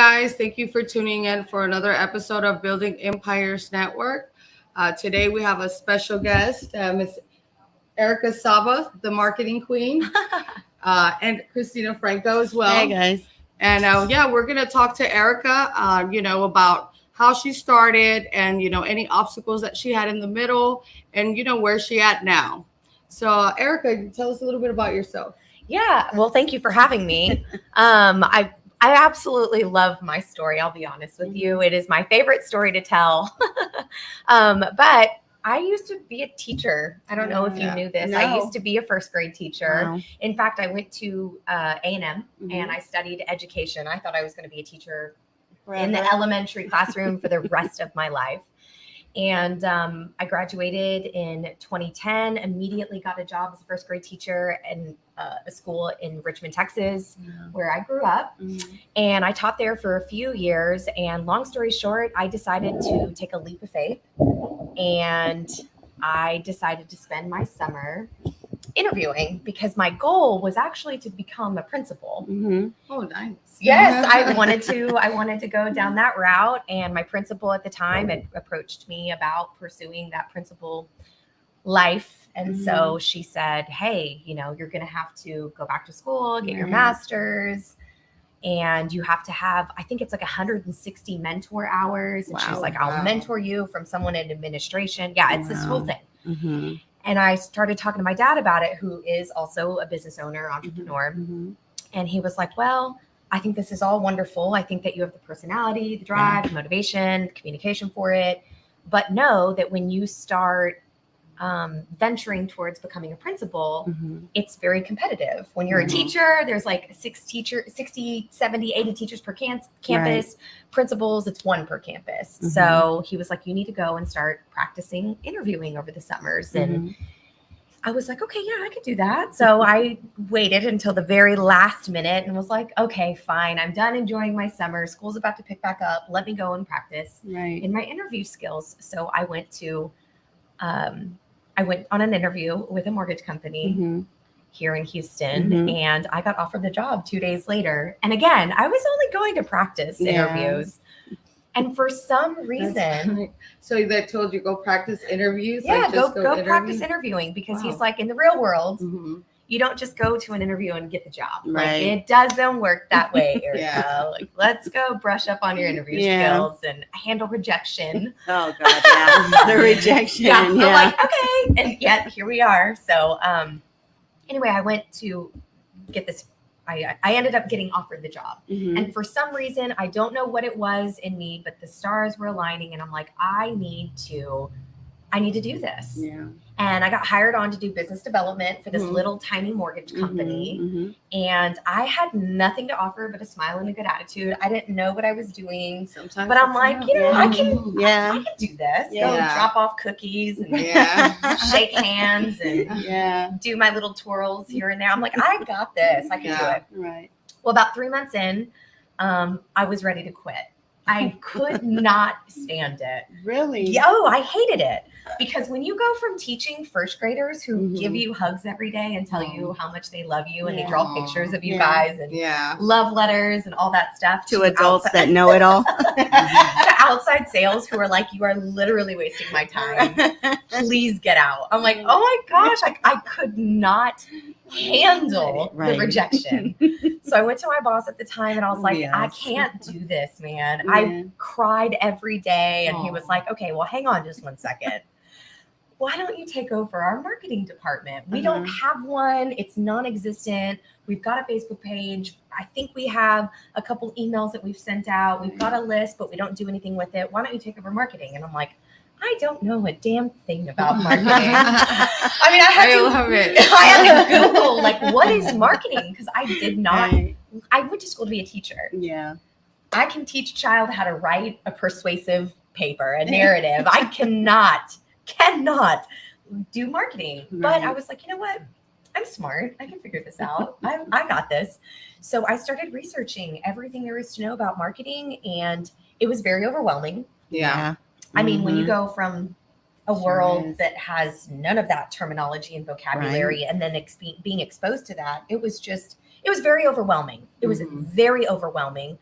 guys. Thank you for tuning in for another episode of Building Empires Network. Today we have a special guest, Miss Erica Sobba, the marketing queen, and Christina Franco as well. Hey guys. And yeah, we're going to talk to Erica, about how she started and, any obstacles that she had in the middle and, where she at now. So, Erica, tell us a little bit about yourself. Yeah, well, thank you for having me. I absolutely love my story. I'll be honest with you. It is my favorite story to tell. But I used to be a teacher. I don't know if you knew this. No. I used to be a first grade teacher. Wow. In fact, I went to A&M and I studied education. I thought I was going to be a teacher in the elementary classroom for the rest of my life. And I graduated in 2010, immediately got a job as a first grade teacher in a school in Richmond, Texas, where I grew up. And I taught there for a few years. And long story short, I decided to take a leap of faith. And I decided to spend my summer interviewing because my goal was actually to become a principal. Oh, nice. Yes, I wanted to go down that route. And my principal at the time had approached me about pursuing that principal life. And so she said, hey, you're going to have to go back to school, get your master's, and you have to have, I think it's like 160 mentor hours. And she's like, I'll mentor you from someone in administration. Yeah, it's this whole thing. And I started talking to my dad about it, who is also a business owner, entrepreneur. And he was like, well, I think this is all wonderful. I think that you have the personality, the drive, the motivation, the communication for it. But know that when you start venturing towards becoming a principal, it's very competitive. When you're a teacher, there's like 60, 70, 80 teachers per campus. Right. Principals, it's one per campus. So he was like, you need to go and start practicing interviewing over the summers. And I was like, okay, yeah, I could do that. So I waited until the very last minute and was like, okay, fine. I'm done enjoying my summer. School's about to pick back up. Let me go and practice in my interview skills. So I went on an interview with a mortgage company here in Houston, and I got offered the job 2 days later. And again, I was only going to practice interviews. And for some reason, so they told you go practice interviews. Yeah, go practice interviewing because he's like, in the real world, you don't just go to an interview and get the job. Right. Like, it doesn't work that way, Erica. Like, let's go brush up on your interview skills and handle rejection. Oh God, yeah, the rejection. I'm like, okay, and yet here we are. So, anyway, I went to get this. I ended up getting offered the job. And for some reason, I don't know what it was in me, but the stars were aligning and I'm like, I need to do this. Yeah. And I got hired on to do business development for this little tiny mortgage company. And I had nothing to offer but a smile and a good attitude. I didn't know what I was doing. Sometimes but I'm like, I can do this. Go drop off cookies and shake hands and do my little twirls here and there. I'm like, I got this. I can do it. Right. Well, about 3 months in, I was ready to quit. I could not stand it. Really? Oh, I hated it. Because when you go from teaching first graders who give you hugs every day and tell you how much they love you and they draw pictures of you guys and love letters and all that stuff to adults that know it all, to outside sales who are like, you are literally wasting my time. Please get out. I'm like, oh my gosh, I could not handle the rejection. So I went to my boss at the time and I was like, I can't do this, man. I cried every day. And he was like, okay, well, hang on just 1 second. Why don't you take over our marketing department? We don't have one. It's non-existent. We've got a Facebook page. I think we have a couple emails that we've sent out. We've got a list, but we don't do anything with it. Why don't you take over marketing? And I'm like, I don't know a damn thing about marketing. I mean, I had to Google, like, what is marketing? Because I did not. I went to school to be a teacher. Yeah. I can teach a child how to write a persuasive paper, a narrative. I cannot do marketing. But I was like, you know what? I'm smart. I can figure this out. I got this. So I started researching everything there is to know about marketing, and it was very overwhelming. Yeah. I mean, when you go from a world that has none of that terminology and vocabulary and then being exposed to that, it was very overwhelming. It was very overwhelming.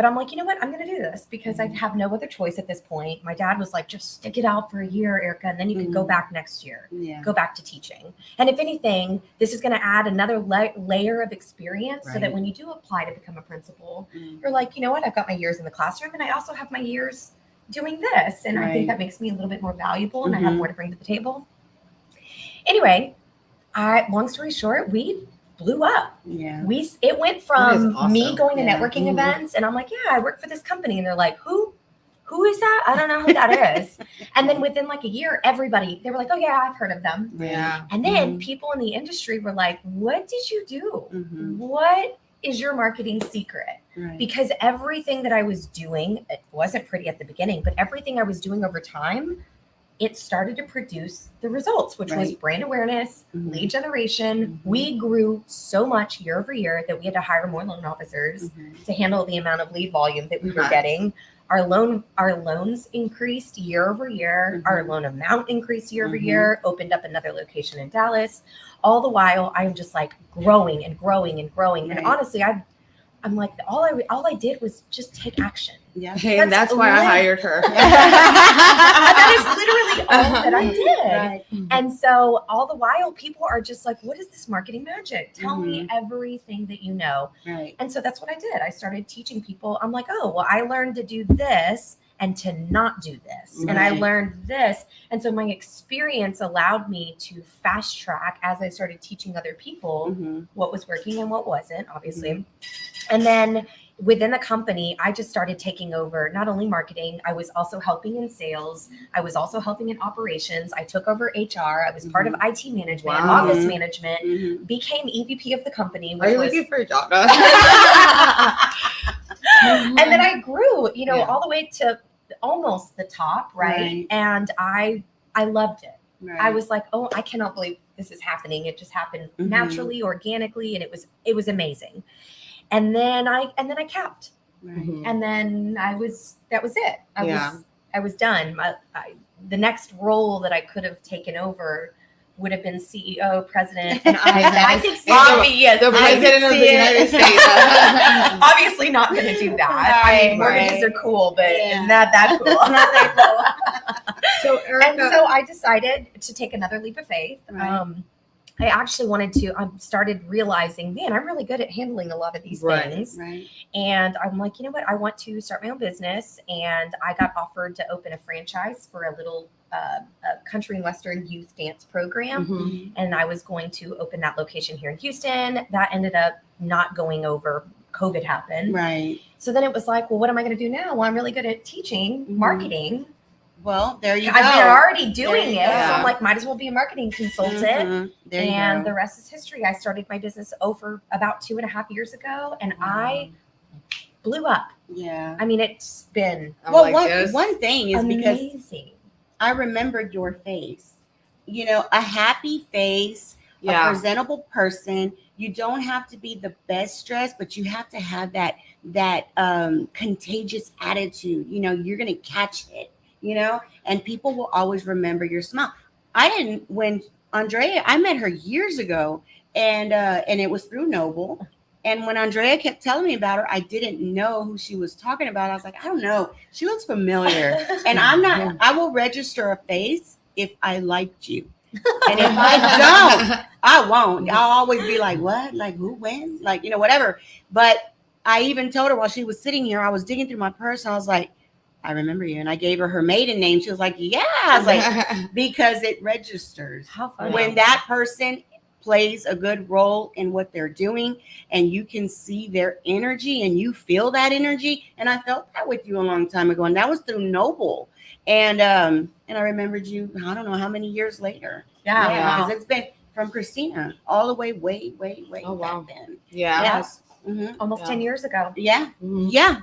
But I'm like, you know what? I'm going to do this because I have no other choice at this point. My dad was like, just stick it out for a year, Erica, and then you can go back next year, go back to teaching. And if anything, this is going to add another layer of experience so that when you do apply to become a principal, you're like, you know what? I've got my years in the classroom and I also have my years doing this. And I think that makes me a little bit more valuable and I have more to bring to the table. Anyway, long story short, we blew up. It went from me going to networking events and I'm like, yeah, I work for this company. And they're like, who is that? I don't know who that is. And then within like a year, everybody, they were like, oh yeah, I've heard of them. Yeah. And then people in the industry were like, what did you do? What is your marketing secret? Because everything that I was doing, it wasn't pretty at the beginning, but everything I was doing over time, it started to produce the results, which was brand awareness, lead generation. We grew so much year over year that we had to hire more loan officers to handle the amount of lead volume that we were getting. Our loans increased year over year. Our loan amount increased year over year. Opened up another location in Dallas. All the while, I'm just like growing and growing and growing. And honestly, I'm like, all I did was just take action. Hey, and that's why I hired her. That is literally all that I did. And so all the while, people are just like, what is this marketing magic? Tell me everything that you know. And so that's what I did. I started teaching people. I'm like, oh, well, I learned to do this and to not do this. And I learned this. And so my experience allowed me to fast track as I started teaching other people what was working and what wasn't, obviously. And then within the company, I just started taking over not only marketing, I was also helping in sales. I was also helping in operations. I took over HR. I was part of IT management, office management, became EVP of the company. Are you looking for a job? And then I grew, all the way to almost the top, right? And I loved it. I was like, oh, I cannot believe this is happening. It just happened naturally, organically, and it was amazing. And then I capped, and then that was it. I was done. The next role that I could have taken over would have been CEO, president, and I could see the president of the United States. Obviously, not going to do that. I mean, mortgages are cool, but not that cool. Not that cool. So, Erica, and so I decided to take another leap of faith. I actually wanted to, I started realizing, man, I'm really good at handling a lot of these things. And I'm like, you know what? I want to start my own business. And I got offered to open a franchise for a little a country and Western youth dance program. And I was going to open that location here in Houston. That ended up not going over. COVID happened. So then it was like, well, what am I going to do now? Well, I'm really good at teaching marketing. Well, there you go. I've been already doing it. So I'm like, might as well be a marketing consultant. And the rest is history. I started my business over about 2.5 years ago and I blew up. I mean, it's been one thing is amazing. Because I remembered your face. A happy face, a presentable person. You don't have to be the best dressed, but you have to have that contagious attitude. You're going to catch it. And people will always remember your smile. When Andrea, I met her years ago and it was through Noble. And when Andrea kept telling me about her, I didn't know who she was talking about. I was like, I don't know. She looks familiar. And I will register a face if I liked you. And if I don't, I won't. I'll always be like, what? Like who, when? Like, whatever. But I even told her while she was sitting here, I was digging through my purse. And I was like, I remember you. And I gave her maiden name. She was like, yeah. I was like, because it registers. How funny. When that person plays a good role in what they're doing and you can see their energy and you feel that energy. And I felt that with you a long time ago. And that was through Noble. And I remembered you, I don't know how many years later. Because it's been from Christina all the way, way back then. Yes. Almost 10 years ago.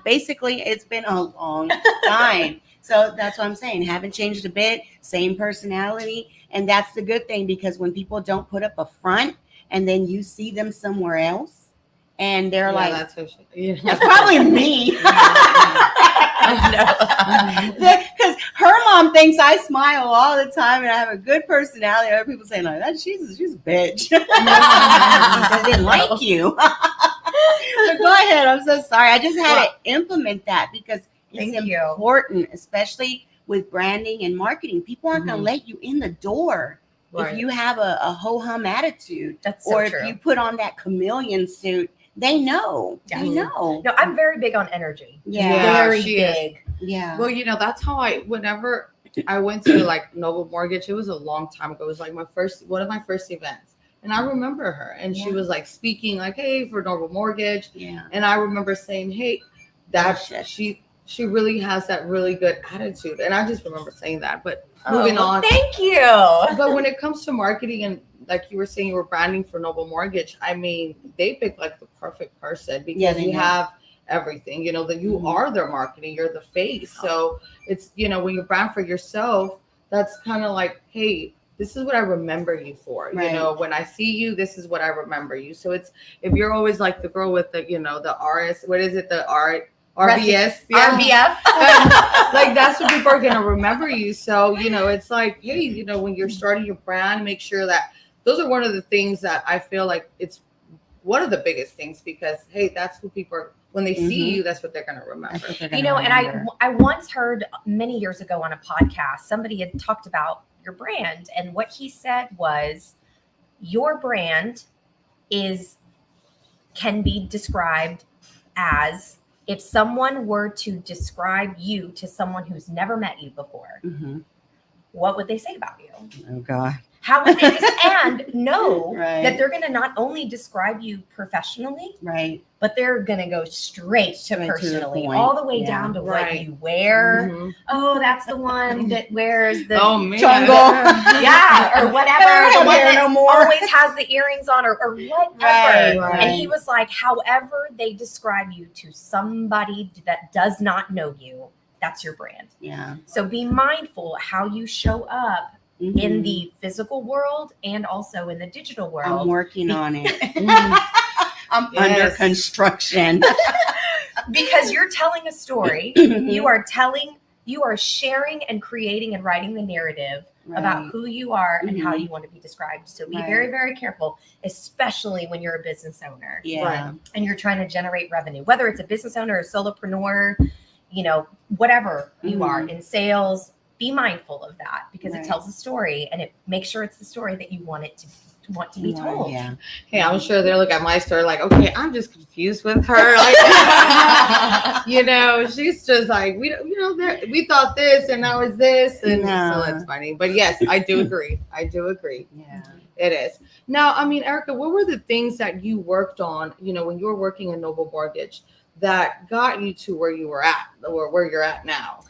Basically it's been a long time. So that's what I'm saying. Haven't changed a bit. Same personality. And that's the good thing, because when people don't put up a front and then you see them somewhere else and they're like, that's probably me. Because her mom thinks I smile all the time and I have a good personality. Other people say, like, that she's a bitch. I didn't like you. But go ahead. I'm so sorry. I just had to implement that because it's important, especially with branding and marketing. People aren't going to let you in the door if you have a ho-hum attitude. That's or so if true. you put on that chameleon suit. They know. Yes. They know. No, I'm very big on energy. Yeah. Very big. Yeah. Well, that's how whenever I went to like Noble Mortgage, it was a long time ago. It was like one of my first events. And I remember her and she was like speaking like, hey, for Noble Mortgage. Yeah. And I remember saying, hey, she really has that really good attitude. And I just remember saying that. But moving on. Thank you. But when it comes to marketing and like you were saying, you were branding for Noble Mortgage. I mean, they picked like the perfect person because you have everything, that you are their marketing, you're the face. So it's, when you brand for yourself, that's kind of like, hey, this is what I remember you for. Right. When I see you, this is what I remember you. So it's, if you're always like the girl with the, the RS, what is it? The RBS. RBF. Like that's what people are going to remember you. So, it's like, hey, when you're starting your brand, make sure that those are one of the things that I feel like it's one of the biggest things because, hey, that's who people are, when they see you, that's what they're going to remember. And I once heard many years ago on a podcast, somebody had talked about your brand. And what he said was your brand can be described as if someone were to describe you to someone who's never met you before, what would they say about you? Oh, God. How would they and know that they're going to not only describe you professionally, but they're going to go straight to personally, all the way down to what you wear. Oh, that's the one that wears the jungle, or whatever. The one that always has the earrings on, or whatever. And he was like, however they describe you to somebody that does not know you, that's your brand. Yeah. So be mindful how you show up in the physical world and also in the digital world. I'm working on it. I'm under construction. Because you're telling a story. You are sharing and creating and writing the narrative about who you are and how you want to be described. So be very, very careful, especially when you're a business owner. Yeah. And you're trying to generate revenue, whether it's a business owner or solopreneur, whatever you are in sales. Be mindful of that because it tells a story and it makes sure it's the story that you want to be told. Yeah. Hey, I'm sure they'll look at my story like, okay, I'm just confused with her. Like, she's just like, we thought this and now it's this. And so it's funny. But yes, I do agree. Yeah. It is. Now, I mean, Erica, what were the things that you worked on, when you were working in Noble Mortgage that got you to where you were at or where you're at now?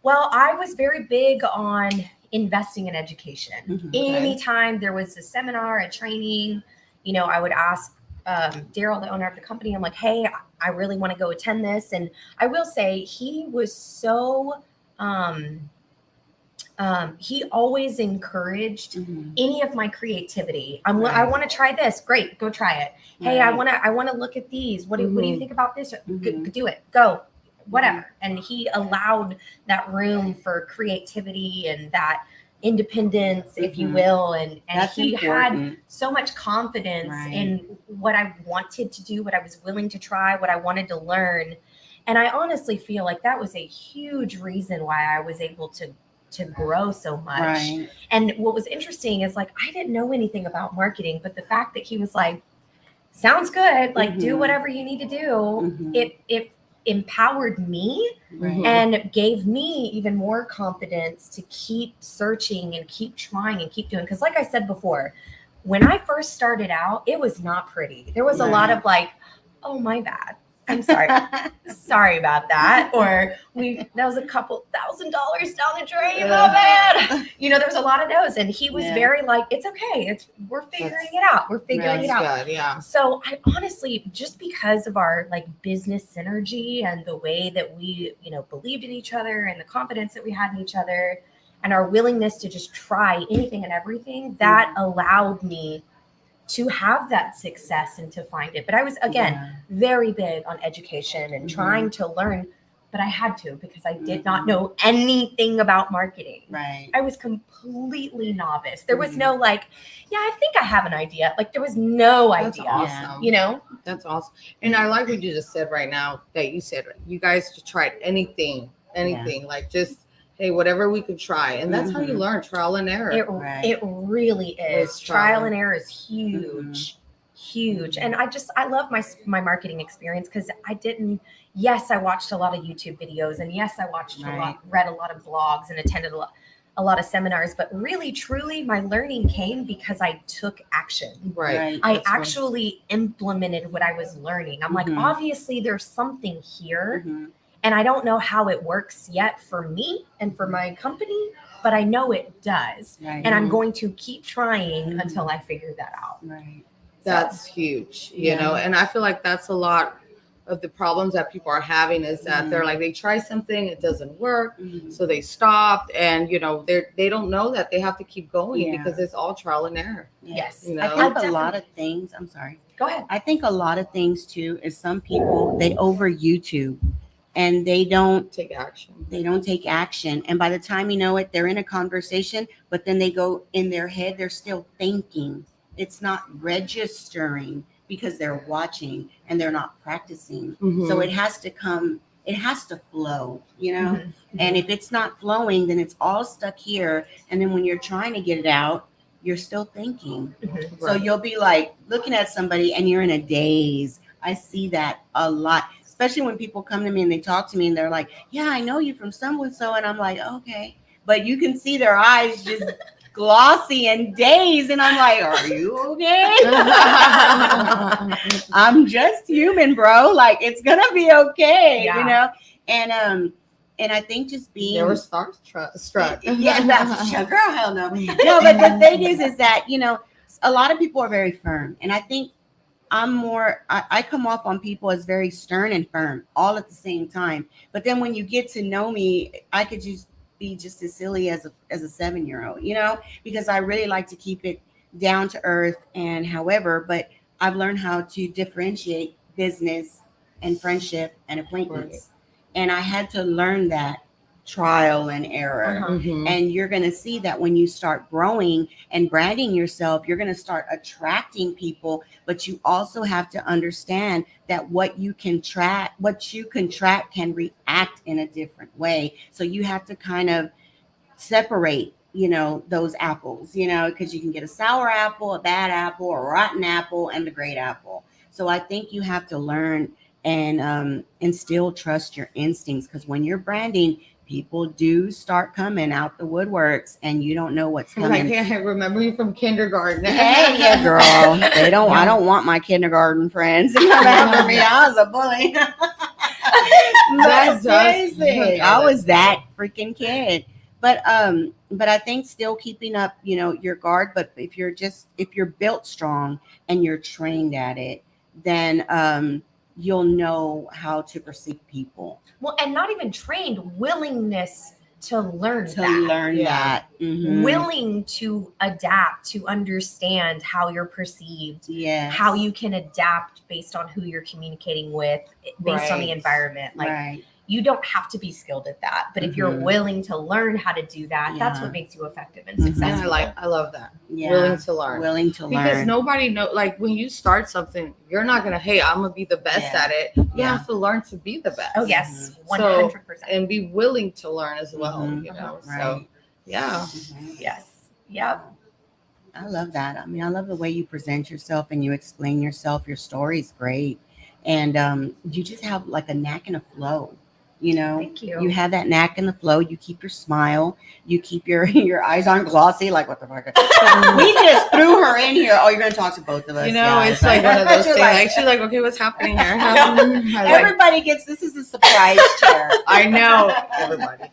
Well, I was very big on investing in education. Anytime there was a seminar, a training, I would ask Daryl, the owner of the company, I'm like, hey, I really want to go attend this. And I will say he was so, he always encouraged any of my creativity. I want to try this. Great. Go try it. Hey, I want to look at these. What do you think about this? Do it. Go. Whatever. And he allowed that room for creativity and that independence, if you will. And he had so much confidence in what I wanted to do, what I was willing to try, what I wanted to learn. And I honestly feel like that was a huge reason why I was able to grow so much. And what was interesting is like, I didn't know anything about marketing, but the fact that he was like, sounds good, like do whatever you need to do. It empowered me and gave me even more confidence to keep searching and keep trying and keep doing. Because like I said before, when I first started out, it was not pretty. There was a lot of like, oh, my bad. I'm sorry. Sorry about that. Or that was a couple $1,000 down the drain. Oh, man. There was a lot of those. And he was very like, it's okay. We're figuring it out. We're figuring it out. Good, yeah. So I honestly, just because of our like business synergy and the way that we, believed in each other and the confidence that we had in each other and our willingness to just try anything and everything, that allowed me to have that success and to find it. But I was, again, very big on education and trying to learn but I had to because I did not know anything about marketing. Right. I was completely novice. There was no like, yeah, I think I have an idea. Like there was no That's idea. awesome. You know? That's awesome. And I like what you just said right now, that you said you guys just tried anything, like just, hey, whatever we could try. And that's how you learn, trial and error. It really is. It's Trial and error is huge. Huge. And I love my marketing experience because yes, I watched a lot of YouTube videos, and yes, I watched read a lot of blogs and attended a lot of seminars, but really truly my learning came because I took action. Right. I actually implemented what I was learning. I'm like, obviously there's something here, and I don't know how it works yet for me and for my company, but I know it does. Right. And I'm going to keep trying until I figure that out. Right. That's huge, you know, and I feel like that's a lot of the problems that people are having is that they're like, they try something, it doesn't work, so they stopped, and you know, they don't know that they have to keep going because it's all trial and error. Yes. You know? I think a lot of things, I'm sorry. Go ahead. I think a lot of things too is some people, they over YouTube and they don't take action. And by the time you know it, they're in a conversation, but then they go in their head, they're still thinking. It's not registering because they're watching and they're not practicing. So it has to flow, you know? And if it's not flowing, then it's all stuck here. And then when you're trying to get it out, you're still thinking. So you'll be like looking at somebody and you're in a daze. I see that a lot, especially when people come to me and they talk to me and they're like, yeah, I know you from so-and-so. And I'm like, okay. But you can see their eyes just glossy and dazed, and I'm like, are you okay? I'm just human, bro. Like, it's gonna be okay, you know. And I think just being they were starstruck. Yeah, that's girl, hell no. No, but the thing is that, you know, a lot of people are very firm, and I think I come off on people as very stern and firm all at the same time. But then when you get to know me, I could just be just as silly as a 7-year-old, you know, because I really like to keep it down to earth. And however, but I've learned how to differentiate business and friendship and acquaintance. And I had to learn that trial and error. And you're going to see that when you start growing and branding yourself, you're going to start attracting people, but you also have to understand that what you can track can react in a different way. So you have to kind of separate, you know, those apples, you know, because you can get a sour apple, a bad apple, a rotten apple, and a great apple. So I think you have to learn and still trust your instincts, because when you're branding, people do start coming out the woodworks, and you don't know what's coming. I remember you from kindergarten. Hey, yeah, girl. They don't. I don't want my kindergarten friends to come after me. I was a bully. That's crazy. I was that freaking kid. But I think still keeping up, you know, your guard. But if you're built strong and you're trained at it, then you'll know how to perceive people. Well, and not even trained, willingness to learn that. Willing to adapt, to understand how you're perceived, how you can adapt based on who you're communicating with, based on the environment. Like you don't have to be skilled at that, but if you're willing to learn how to do that, that's what makes you effective and successful. I love that. Willing to learn. Because nobody know, like when you start something, you're not gonna, hey, I'm gonna be the best at it. You have to learn to be the best. Oh yes, 100%. And be willing to learn as well. You know, so yes, yep. I love that. I mean, I love the way you present yourself and you explain yourself. Your story is great, and you just have like a knack and a flow. You know, thank you. You have that knack and the flow. You keep your smile. You keep your eyes aren't glossy. Like, what the fuck? We just threw her in here. Oh, you're going to talk to both of us. You know, it's like one of those things. Like, she's like, okay, what's happening here? Everybody gets, this is a surprise chair. I know. Everybody.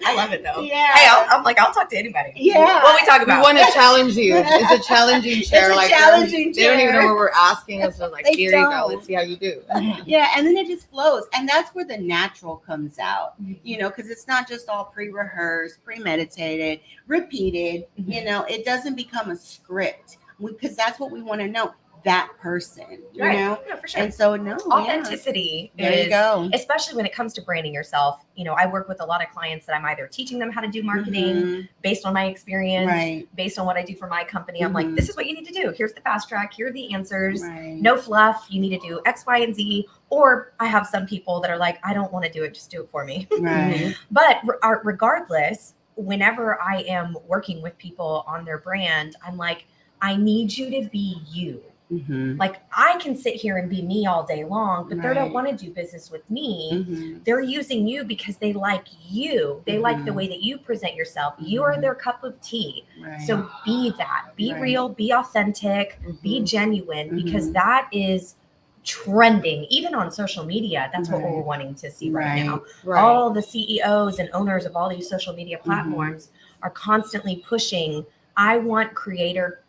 I love it though. Yeah. Hey, I'll talk to anybody. Yeah. What we talk about? We want to challenge you. It's a challenging chair. It's a challenging chair. They don't even know what we're asking us. They're like, here you go. Let's see how you do. Yeah. And then it just flows. And that's where the natural comes out, you know, because it's not just all pre-rehearsed, premeditated, repeated, you know, it doesn't become a script, because that's what we want to know. that person, you Right. know? Yeah, for sure. And so, no, Authenticity There you is, go. especially when it comes to branding yourself. You know, I work with a lot of clients that I'm either teaching them how to do marketing Mhm. based on my experience, Right. based on what I do for my company. I'm like, Mhm. this is what you need to do. Here's the fast track. Here are the answers. Right. No fluff. You need to do X, Y, and Z. Or I have some people that are like, I don't want to do it. Just do it for me. Right. But regardless, whenever I am working with people on their brand, I'm like, I need you to be you. Mhm. Like, I can sit here and be me all day long, but they don't Right. want to do business with me. Mhm. They're using you because they like you. They like the Mhm. way that you present yourself. You are their cup of tea. Right. So be that. Be Right. real, be authentic, be genuine, because Mhm. that is trending. Even on social media, that's what Right. we're wanting to see right now. Right. All the CEOs and owners of all these social media Mm-hmm. platforms are constantly pushing, I want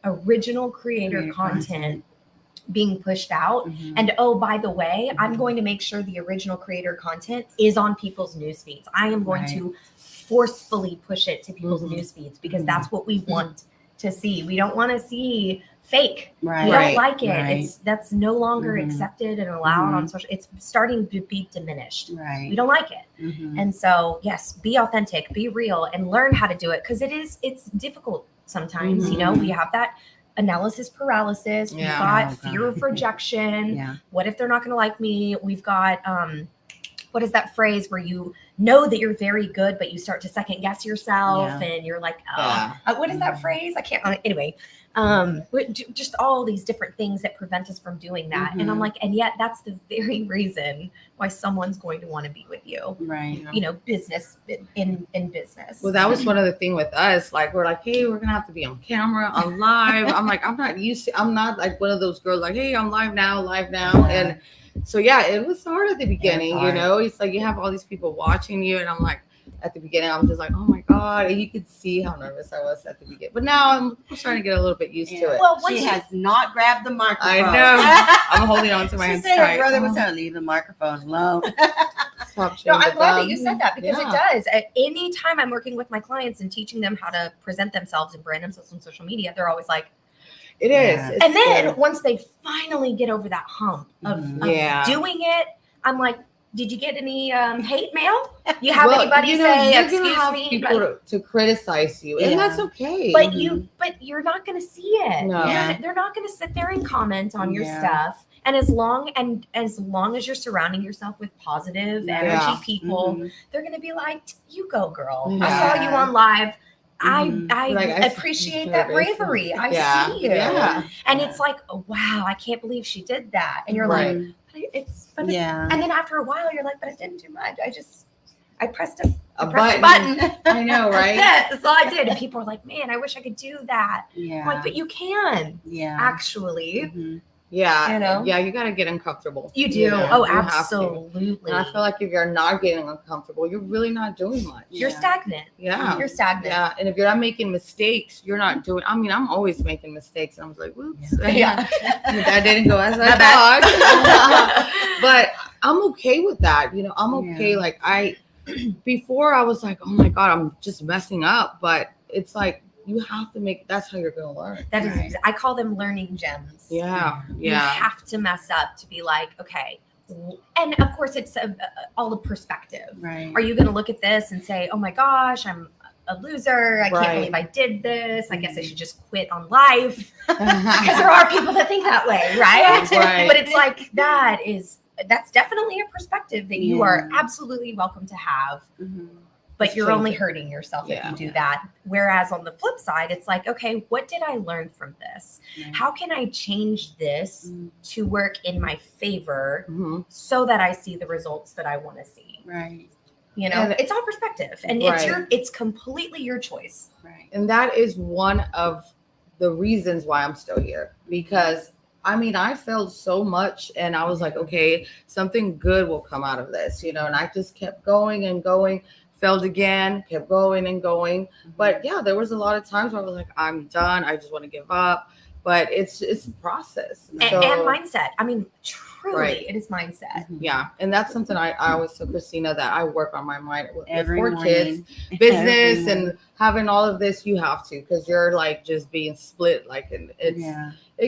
original creator content being pushed out. Mhm. And oh, by the way, I'm going to make sure the original creator content is on people's news feeds. I am going Right. to forcefully push it to people's Mhm. news feeds, because Mhm. that's what we want to see. We don't want to see fake. Right. We Right. don't like it. Right. That's no longer Mhm. accepted and allowed on Mhm. social. It's starting to be diminished. Right. We don't like it. Mhm. And so, yes, be authentic, be real, and learn how to do it, because it's difficult sometimes. You know, Mhm. we have that analysis paralysis. We've Yeah. got Oh, fear God. of rejection. Yeah. What if they're not going to like me? We've got what is that phrase where you know that you're very good, but you start to second guess yourself, Yeah. and you're like, Yeah. what is that phrase? I can't. Anyway, just all these different things that prevent us from doing that. And I'm Mhm. like, and yet that's the very reason why someone's going to want to be with you. Right. You know, business in business. Well, that was one of the thing with us. Like, we're like, hey, we're gonna have to be on camera, on live. I'm like, I'm not like one of those girls like, hey, I'm live now. And so yeah, it was hard at the beginning. hard. You know, it's like you have all these people watching you, and I'm like, at the beginning, I'm just like, oh my god, and you could see how nervous I was at the beginning. But now I'm starting to get a little bit used to it. Well, She has not grabbed the microphone. I know. I'm holding on to my She hands said tight. her brother was telling her, leave the microphone alone. Stop No, chewing I'm the glad that gum. you said that, because Yeah. it does. At any time I'm working with my clients and teaching them how to present themselves and brand themselves on social media, they're always like, It Yeah. is. It's and then scary. once they finally get over that hump of Yeah. doing it, I'm like, did you get any hate mail? You have anybody you know, say, you're excuse gonna have me? people to criticize you, and Yeah. that's okay. But you're not going to see it. No. Yeah. They're not going to sit there and comment on your Yeah. stuff. And as long as you're surrounding yourself with positive Yeah. energy people, Mhm. they're going to be like, you go, girl. I Yeah. saw you on live. Mhm. I Like, I appreciate see that this. bravery. I Yeah. see you. Yeah. And it's like, oh, wow, I can't believe she did that. And you're Right. like, but Yeah. and then after a while, you're like, but I didn't do much. I pressed a button. button. I know, right? That's all I did. And people are like, man, I wish I could do that. Yeah. I'm like, but you can Yeah. actually. Mhm. Yeah. You know? Yeah, you got to get uncomfortable. You do. You know, Oh, you have to. absolutely. And I feel like if you're not getting uncomfortable, you're really not doing much. You're Yeah. stagnant. Yeah. You're stagnant. Yeah. And if you're not making mistakes, you're not doing. I mean, I'm always making mistakes. And I was like, whoops. Yeah. That didn't go as I My thought. But I'm okay with that. You know, I'm okay. Yeah. Like before I was like, oh my God, I'm just messing up. But it's like, you have to that's how you're going to learn. That is, Right. I call them learning gems. Yeah. You Yeah. have to mess up to be like, okay. And of course, it's all a perspective. Right. Are you going to look at this and say, oh my gosh, I'm a loser. I Right. can't believe I did this. I guess I should just quit on life. Because Because there are people that think that way, right? Right. But it's like, that's definitely a perspective that you are Yeah. absolutely welcome to have. Mhm. But It's you're only changing. hurting yourself if Yeah. you do that. Whereas on the flip side, it's like, okay, what did I learn from this? Right. How can I change this Mhm. to work in my favor Mhm. so that I see the results that I want to see? Right. You know, And- it's all perspective, and Right. it's completely your choice. Right. And that is one of the reasons why I'm still here, because I mean, I failed so much, and I was like, okay, something good will come out of this, you know, and I just kept going and going, failed again, kept going and going. But yeah, there was a lot of times where I was like, I'm done. I just want to give up. but it's a process. And So, mindset. I mean, truly, Right. it is mindset. yeah, and that's something I always tell Christina that I work on my mind with Every 4 morning. kids, business, and having all of this. You have to, because you're like just being split, like, and it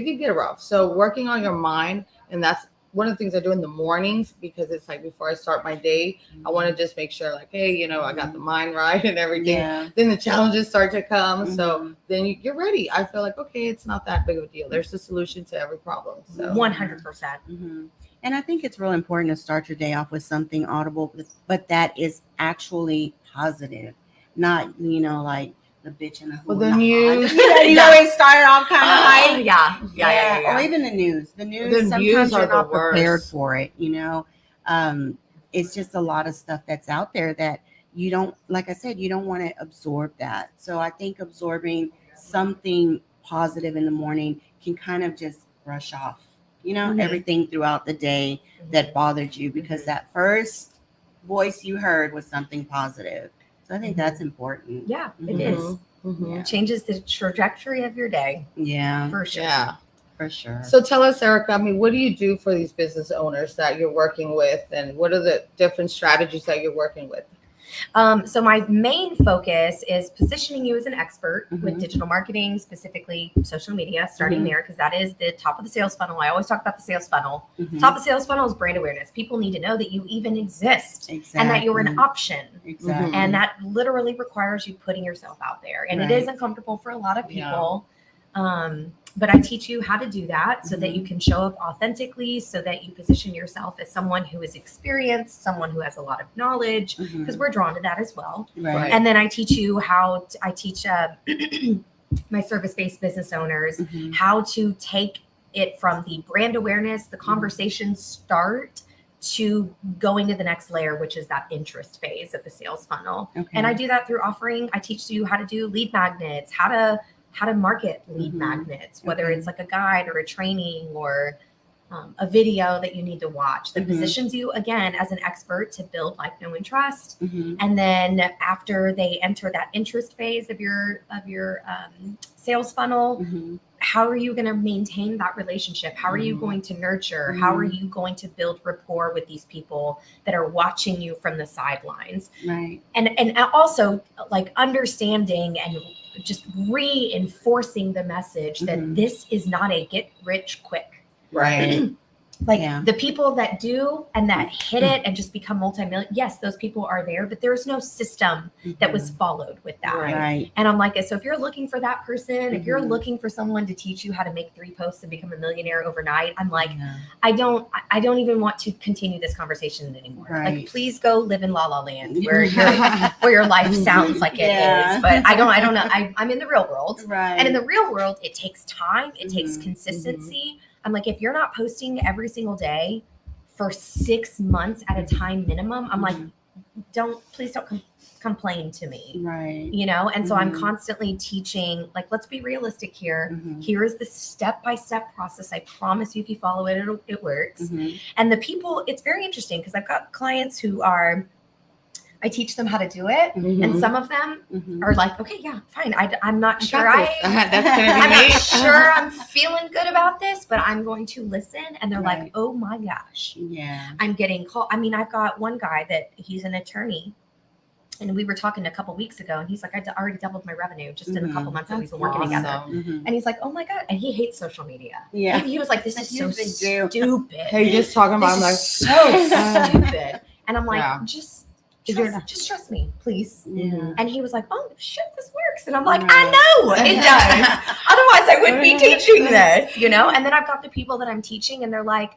can get rough. So working on your mind, and that's one of the things I do in the mornings, because it's like before I start my day, I want to just make sure, like, hey, you know, I got the mind right and everything. Yeah. Then the challenges start to come. Mhm. So then you're ready. I feel like, okay, it's not that big of a deal. There's a solution to every problem. So 100%. Mm-hmm. And I think it's real important to start your day off with something audible, but that is actually positive, not, you know, like the bitch and the Well, who the and news. you know, you always start off kind of high. Yeah. Or even the news. The news, The sometimes news you're are the not prepared worst. for it, you know. It's just a lot of stuff that's out there that you don't, like I said, you don't want to absorb that. So I think absorbing something positive in the morning can kind of just brush off, you know, Mhm. everything throughout the day that bothered you, because that first voice you heard was something positive. So I think that's important. Yeah, it Mhm. is. Mhm. Yeah. Changes the trajectory of your day Yeah, for sure. Yeah. for sure. So tell us, Erica, I mean, what do you do for these business owners that you're working with, and what are the different strategies that you're working with? So my main focus is positioning you as an expert with Mhm. digital marketing, specifically social media, starting Mhm. there, because that is the top of the sales funnel. I always talk about the sales funnel. Mhm. Top of the sales funnel is brand awareness. People need to know that you even exist Exactly. and that you're an option. Exactly. And that literally requires you putting yourself out there. And Right. it is uncomfortable for a lot of Yeah. people. But I teach you how to do that so that you can show up authentically, so that you position yourself as someone who is experienced, someone who has a lot of knowledge, because we're drawn to that as well. Right. And then I teach you how I teach my service-based business owners Mhm. how to take it from the brand awareness, the conversation start, to going to the next layer, which is that interest phase of the sales funnel. Okay. And I do that through offering. I teach you how to do lead magnets, how to market lead magnets, whether Okay. it's like a guide or a training or a video that you need to watch that Mhm. positions you again as an expert to build like, know, and trust. Mhm. And then after they enter that interest phase of your sales funnel, Mhm. how are you going to maintain that relationship? How are you going to nurture? How are you going to build rapport with these people that are watching you from the sidelines? Right. And also like understanding and just reinforcing the message that Mhm. this is not a get rich quick. Right. Like Yeah. the people that do and that hit it and just become multi-million, yes, those people are there, but there's no system that was followed with that. Right. And I'm like, so if you're looking for that person, if you're Mhm. looking for someone to teach you how to make 3 posts and become a millionaire overnight, I'm like, Yeah. I don't even want to continue this conversation anymore. Right. Like, please go live in La La Land where your life sounds like it Yeah. is. But I don't know. I'm in the real world. Right. And in the real world, it takes time. It takes Mhm. consistency. I'm like, if you're not posting every single day for 6 months at a time minimum, I'm like, please don't complain to me. Right. You know? And so I'm Mhm. constantly teaching, like, let's be realistic here. Mhm. Here is the step-by-step process. I promise you, if you follow it, it works. Mhm. And the people, it's very interesting because I've got clients who I teach them how to do it. Mhm. And some of them Mhm. are like, okay, yeah, fine. I'm not sure That's gonna be I'm me. not sure I'm feeling good about this, but I'm going to listen. And they're Right. like, oh my gosh, Yeah. I'm getting called. I mean, I've got one guy that he's an attorney, and we were talking a couple weeks ago, and he's like, I already doubled my revenue just in a couple months that we've been working together. Mhm. And he's like, oh my God. And he hates social media. Yeah. He was like, this is so You do. stupid. Hey, just talking about, I'm like, This is so stupid. And I'm like, Yeah. just Is there- just trust me, please. Yeah. And he was like, oh shit, this works. And I'm like, Right. I know it does. Otherwise I wouldn't be teaching this, you know? And then I've got the people that I'm teaching and they're like,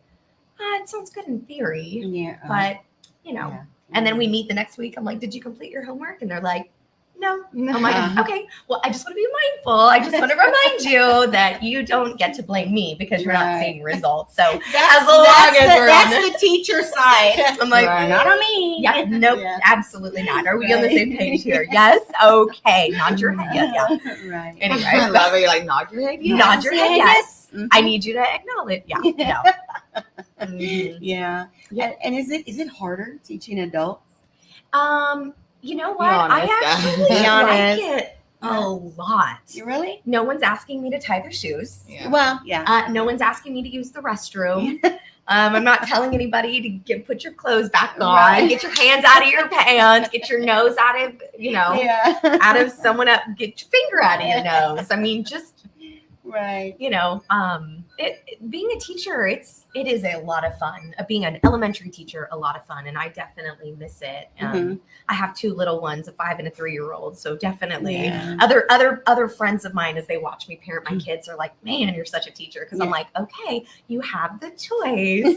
it sounds good in theory, Yeah. but you know. Yeah. And then we meet the next week. I'm like, did you complete your homework? And they're like, no. I'm like, Uh-huh. okay, well, I just want to be mindful. I just want to remind you that you don't get to blame me because you're not Right. seeing results. So That's, as long as we're on that's the teacher side. I'm like, Right. Not on me. yeah, nope, Yeah. absolutely not. Are we on the Right. same page here? Yes. Okay. Nod your head. Yeah. Right. Anyway, I love it. You're like, nod your head. You nod your head. Yes. Mhm. I need you to acknowledge. Yeah. No. Mhm. Yeah. Yeah. And is it harder teaching adults? You know what? honest. I actually Be like honest. it. A lot. You really? No one's asking me to tie their shoes. Yeah. Well, yeah. No one's asking me to use the restroom. I'm not telling anybody to put your clothes back on. Right. Get your hands out of your pants. Get your nose out of, Yeah. out of someone up. Get your finger out of your nose. I mean, just, Right. being a teacher, it is a lot of fun. Being an elementary teacher, a lot of fun, and I definitely miss it. I have 2 little ones, a 5 and a 3-year-old, so definitely. Yeah. Other friends of mine, as they watch me parent my kids, are like, "Man, you're such a teacher," because I'm Yeah. like, "Okay, you have the choice,"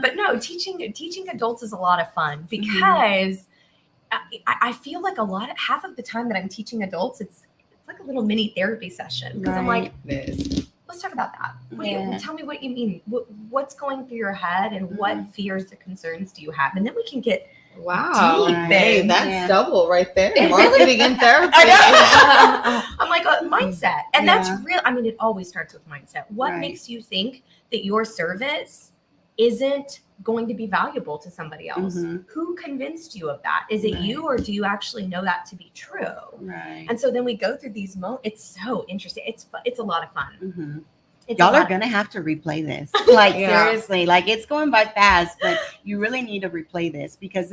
But no, teaching adults is a lot of fun because I feel like half of the time that I'm teaching adults, it's like a little mini therapy session because I'm like, let's talk about that. Tell me what you mean. What's going through your head and what fears or concerns do you have? And then we can get Wow. deep, Hey, babe. that's double right there. Marketing and therapy. I'm like, mindset. And that's Yeah. real. I mean, it always starts with mindset. What Right. makes you think that your service isn't going to be valuable to somebody else? Mhm. Who convinced you of that? Is it Right. you, or do you actually know that to be true? Right. And so then we go through these moments. It's so interesting. It's a lot of fun. Mhm. It's a Y'all lot are of- gonna have to replay this. Like Yeah. seriously, like it's going by fast, but you really need to replay this because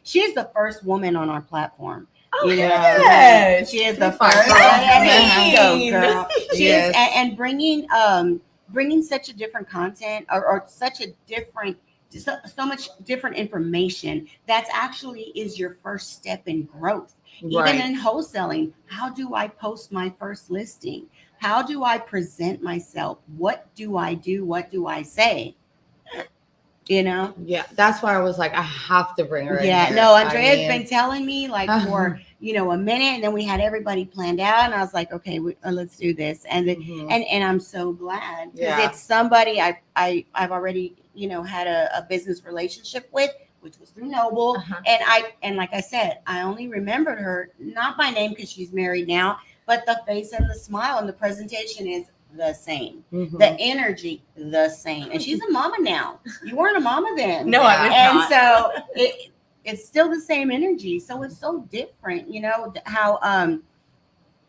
she is the first woman on our platform. Oh, You know, yes. she is the Fine. first. Queen. Go, girl. She Yes. is, and bringing such a different content or such a different. So much different information that's actually is your first step in growth. Even in wholesaling, how do I post my first listing? How do I present myself? What do I do? What do I say? Yeah, that's why I was like, I have to bring her in Yeah, here. no, I Andrea's mean, been telling me like for a minute, and then we had everybody planned out, and I was like, okay, let's do this, and I'm so glad because Yeah. it's somebody I've already had a business relationship with, which was through Noble, and like I said, I only remembered her not by name because she's married now, but the face and the smile and the presentation is the same. The energy, the same. And she's a mama now. You weren't a mama then. No, I was and not. so it's still the same energy. So it's so different,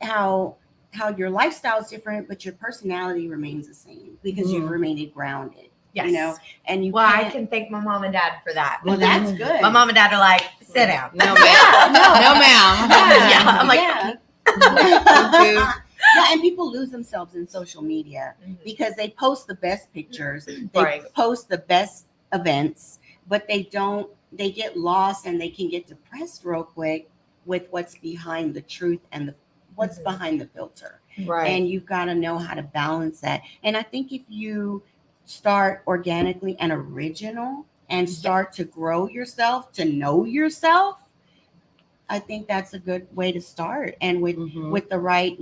how your lifestyle is different, but your personality remains the same because you've remained grounded. Yes. And you Well, I can't- can thank my mom and dad for that. well, that's good. My mom and dad are like, sit down. No, ma'am. Yeah, No, ma'am. Yeah, I'm like, yeah. Yeah, and people lose themselves in social media because they post the best pictures, they post the best events, but they get lost and they can get depressed real quick with what's behind the truth and what's behind the filter. Right. And you've got to know how to balance that. And I think if you start organically and original and start to grow yourself, to know yourself, I think that's a good way to start. And with the right,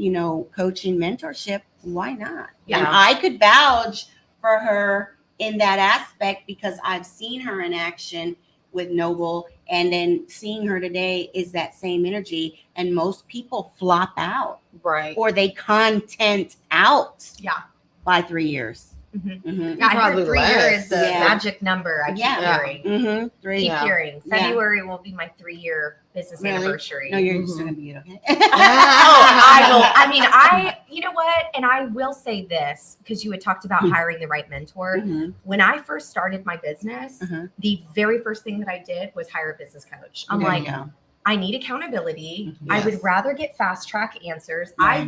coaching, mentorship, why not? Yeah. And I could vouch for her in that aspect because I've seen her in action with Noble, and then seeing her today is that same energy. And most people flop out, Right. or they content out, Yeah. by 3 years. I Probably heard 3 less. years is the Yeah. magic number. I keep hearing. 3. Keep Yeah. hearing. Yeah. February will be my 3-year business Really? anniversary. No, you're just gonna be it, okay? I will. I mean, you know what? And I will say this because you had talked about hiring the right mentor. When I first started my business, the very first thing that I did was hire a business coach. I'm like, I need accountability. I would rather get fast track answers. Right.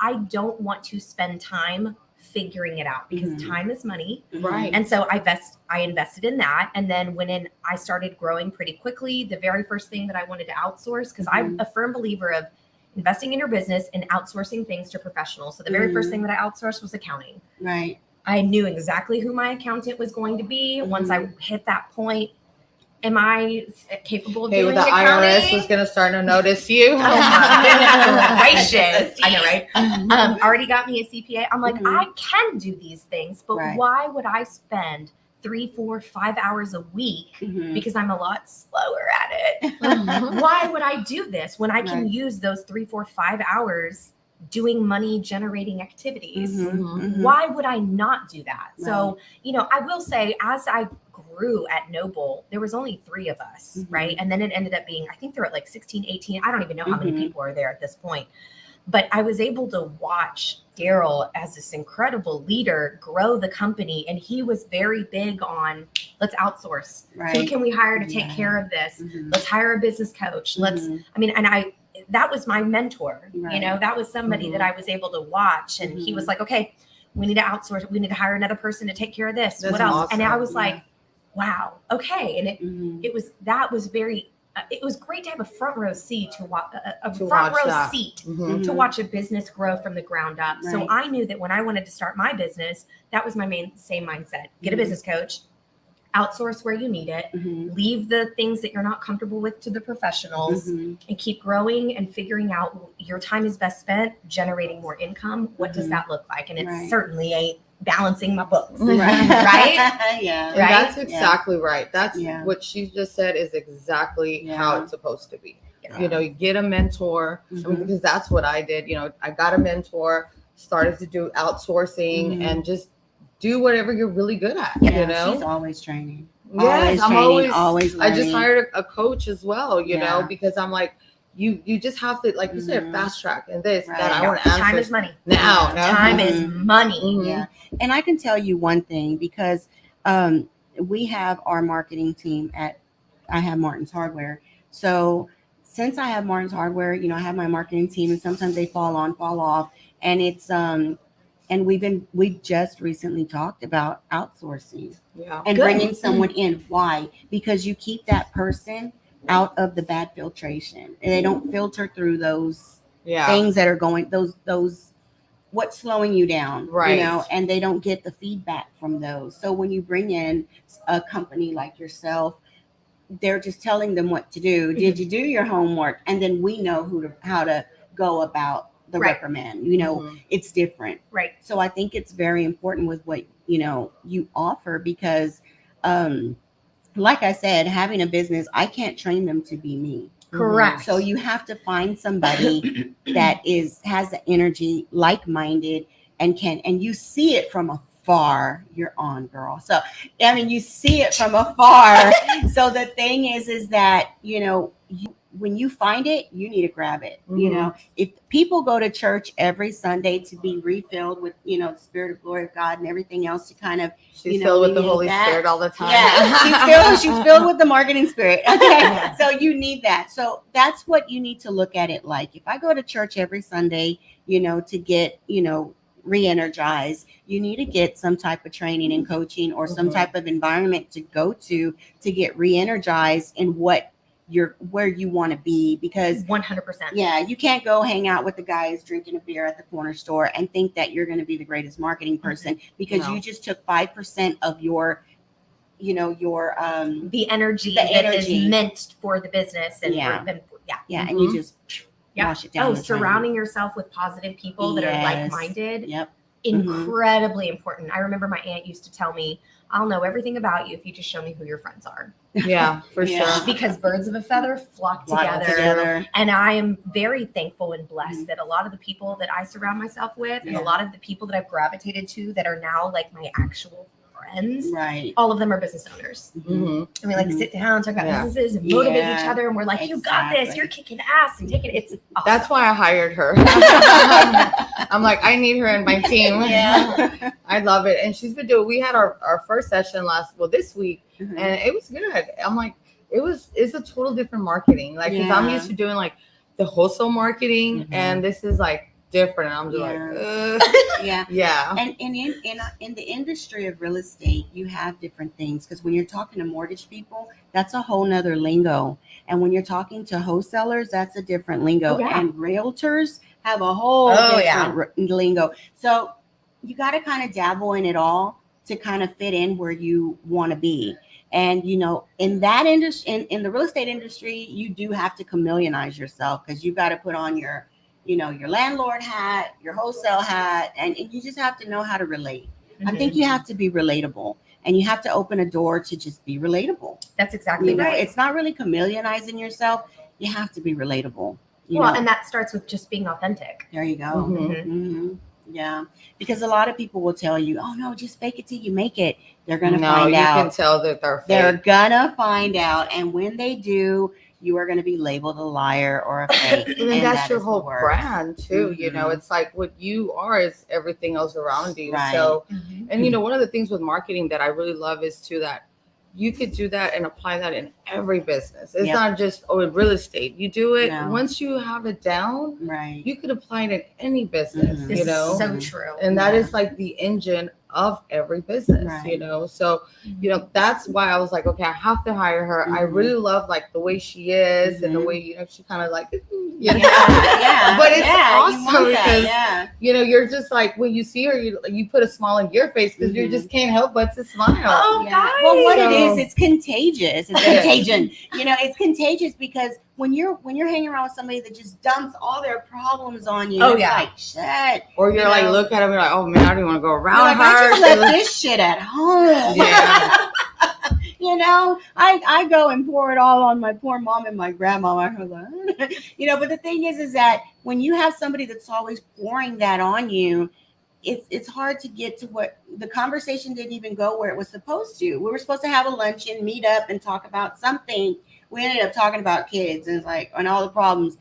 I don't want to spend time figuring it out because time is money. Right. And so I invested in that. And then when I started growing pretty quickly, the very first thing that I wanted to outsource, because I'm a firm believer of investing in your business and outsourcing things to professionals. So the very first thing that I outsourced was accounting. Right. I knew exactly who my accountant was going to be. Once I hit that point, am I capable of Hey, doing the accounting? IRS was going to start to notice you. Oh my gracious. I know, right? Already got me a CPA. I'm like, I can do these things, but why would I spend 3, 4, 5 hours a week because I'm a lot slower at it? Why would I do this when I can use those 3, 4, 5 hours doing money generating activities? Why would I not do that? So, I will say, as I grew at Noble, there was only 3 of us, right? And then it ended up being, I think there were like 16, 18. I don't even know how many people are there at this point. But I was able to watch Daryl as this incredible leader grow the company. And he was very big on, let's outsource. Right. Who can we hire to take care of this? Let's hire a business coach. That was my mentor. Right. That was somebody that I was able to watch. And he was like, okay, we need to outsource. We need to hire another person to take care of this. That's what else? awesome. And I was like, wow, okay. And it was very, it was great to have a front row seat to watch to watch a business grow from the ground up. Right. So I knew that when I wanted to start my business, that was my same mindset. Get a business coach, outsource where you need it, leave the things that you're not comfortable with to the professionals, and keep growing and figuring out your time is best spent generating more income. What does that look like? And it certainly ain't balancing my books. Right? Yeah. And that's exactly right. That's what she just said is exactly how it's supposed to be. You get a mentor, because that's what I did. I got a mentor, started to do outsourcing and just do whatever you're really good at. She's always training. Yes, always learning. I just hired a coach as well, because I'm like, you just have to, like you said, fast track and this, that I want to answer. Time is money. Now. Time is money. Yeah. And I can tell you one thing, because we have our marketing team I have Martin's Hardware. So since I have Martin's Hardware, I have my marketing team, and sometimes they fall on, fall off. And it's, and we just recently talked about outsourcing and bringing someone in. Why? Because you keep that person out of the bad filtration, and they don't filter through those things that are going, those what's slowing you down, right? And they don't get the feedback from those. So when you bring in a company like yourself, they're just telling them what to do. Did you do your homework? And then we know how to go about the reprimand. It's different, right? So I think it's very important with what you offer, because like I said, having a business, I can't train them to be me. Correct. So you have to find somebody that has the energy, like-minded, and you see it from afar. You're on, girl. So you see it from afar. So the thing is that when you find it, you need to grab it. If people go to church every Sunday to be refilled with the Spirit of glory of God and everything else, to kind of she's filled with the Holy Spirit all the time. Yeah, she's filled with the marketing spirit. Okay, so you need that. So that's what you need to look at it like. If I go to church every Sunday, to get re-energized, you need to get some type of training and coaching, or some type of environment to go to get re-energized in where you want to be, because 100%. You can't go hang out with the guys drinking a beer at the corner store and think that you're going to be the greatest marketing person, because you just took 5% of your the energy that is meant for the business, and and you just wash it down. Surrounding yourself with positive people that are like-minded. Incredibly important. I remember my aunt used to tell me, I'll know everything about you if you just show me who your friends are. Yeah, for sure. Because birds of a feather flock together. And I am very thankful and blessed that a lot of the people that I surround myself with, and a lot of the people that I've gravitated to that are now like my actual friends, all of them are business owners. And we like to sit down and talk about businesses and motivate each other, and we're like, you got this, you're kicking ass and taking it's awesome. That's why I hired her. I'm like, I need her in my team. I love it. And she's been we had our first session this week, and it was good. I'm like, it's a total different marketing, like, because I'm used to doing like the wholesale marketing, and this is like different. I'm just And in the industry of real estate, you have different things, because when you're talking to mortgage people, that's a whole nother lingo, and when you're talking to wholesalers, that's a different lingo, and realtors have a whole different lingo. So you got to kind of dabble in it all to kind of fit in where you want to be. And in that industry, in the real estate industry, you do have to chameleonize yourself, because you got to put on your your landlord hat, your wholesale hat, and you just have to know how to relate. I think you have to be relatable, and you have to open a door to just be relatable. That's exactly right. It's not really chameleonizing yourself. You have to be relatable. And that starts with just being authentic. There you go. Yeah, because a lot of people will tell you, "Oh no, just fake it till you make it." They're gonna No, find you out. can tell that they're They're fake. gonna find out, and when they do, you are gonna be labeled a liar or a fake. And then and that's that your is the whole worst. brand too. You know, Mhm. it's like what you are is everything else around you. Right. So, Mhm. and you know, one of the things with marketing that I really love is too that you could do that and apply that in every business. It's Yep. not just in real estate. You do it No. once you have it down, Right. you could apply it in any business, Mhm. This you know. is so Mhm. true. And that Yeah. is like the engine of every business, Right. you know. So, you know, that's why I was like, okay, I have to hire her. I Mhm. really love like the way she is and the Mhm. way, you know, she kind of like, you know. Yeah. But it's yeah, awesome you want that, because yeah. you know, you're just like when you see her, you put a smile on your face because you Mhm. just can't help but to smile. Oh, Yeah. guys. Well, what it So- is, it's contagious. It's Yes. contagion. You know, it's contagious because when you're hanging around with somebody that just dumps all their problems on you, Oh, it's yeah. like shit. Or you're You like, know? look at him, you're like, oh man, I don't want to go You're around like, I her. just left this shit at home. Yeah. You know, I go and pour it all on my poor mom and my grandma. You know, but the thing is that when you have somebody that's always pouring that on you, it's hard to get to what the conversation didn't even go where it was supposed to. We were supposed to have a luncheon, meet up, and talk about something. We ended up talking about kids and like and all the problems.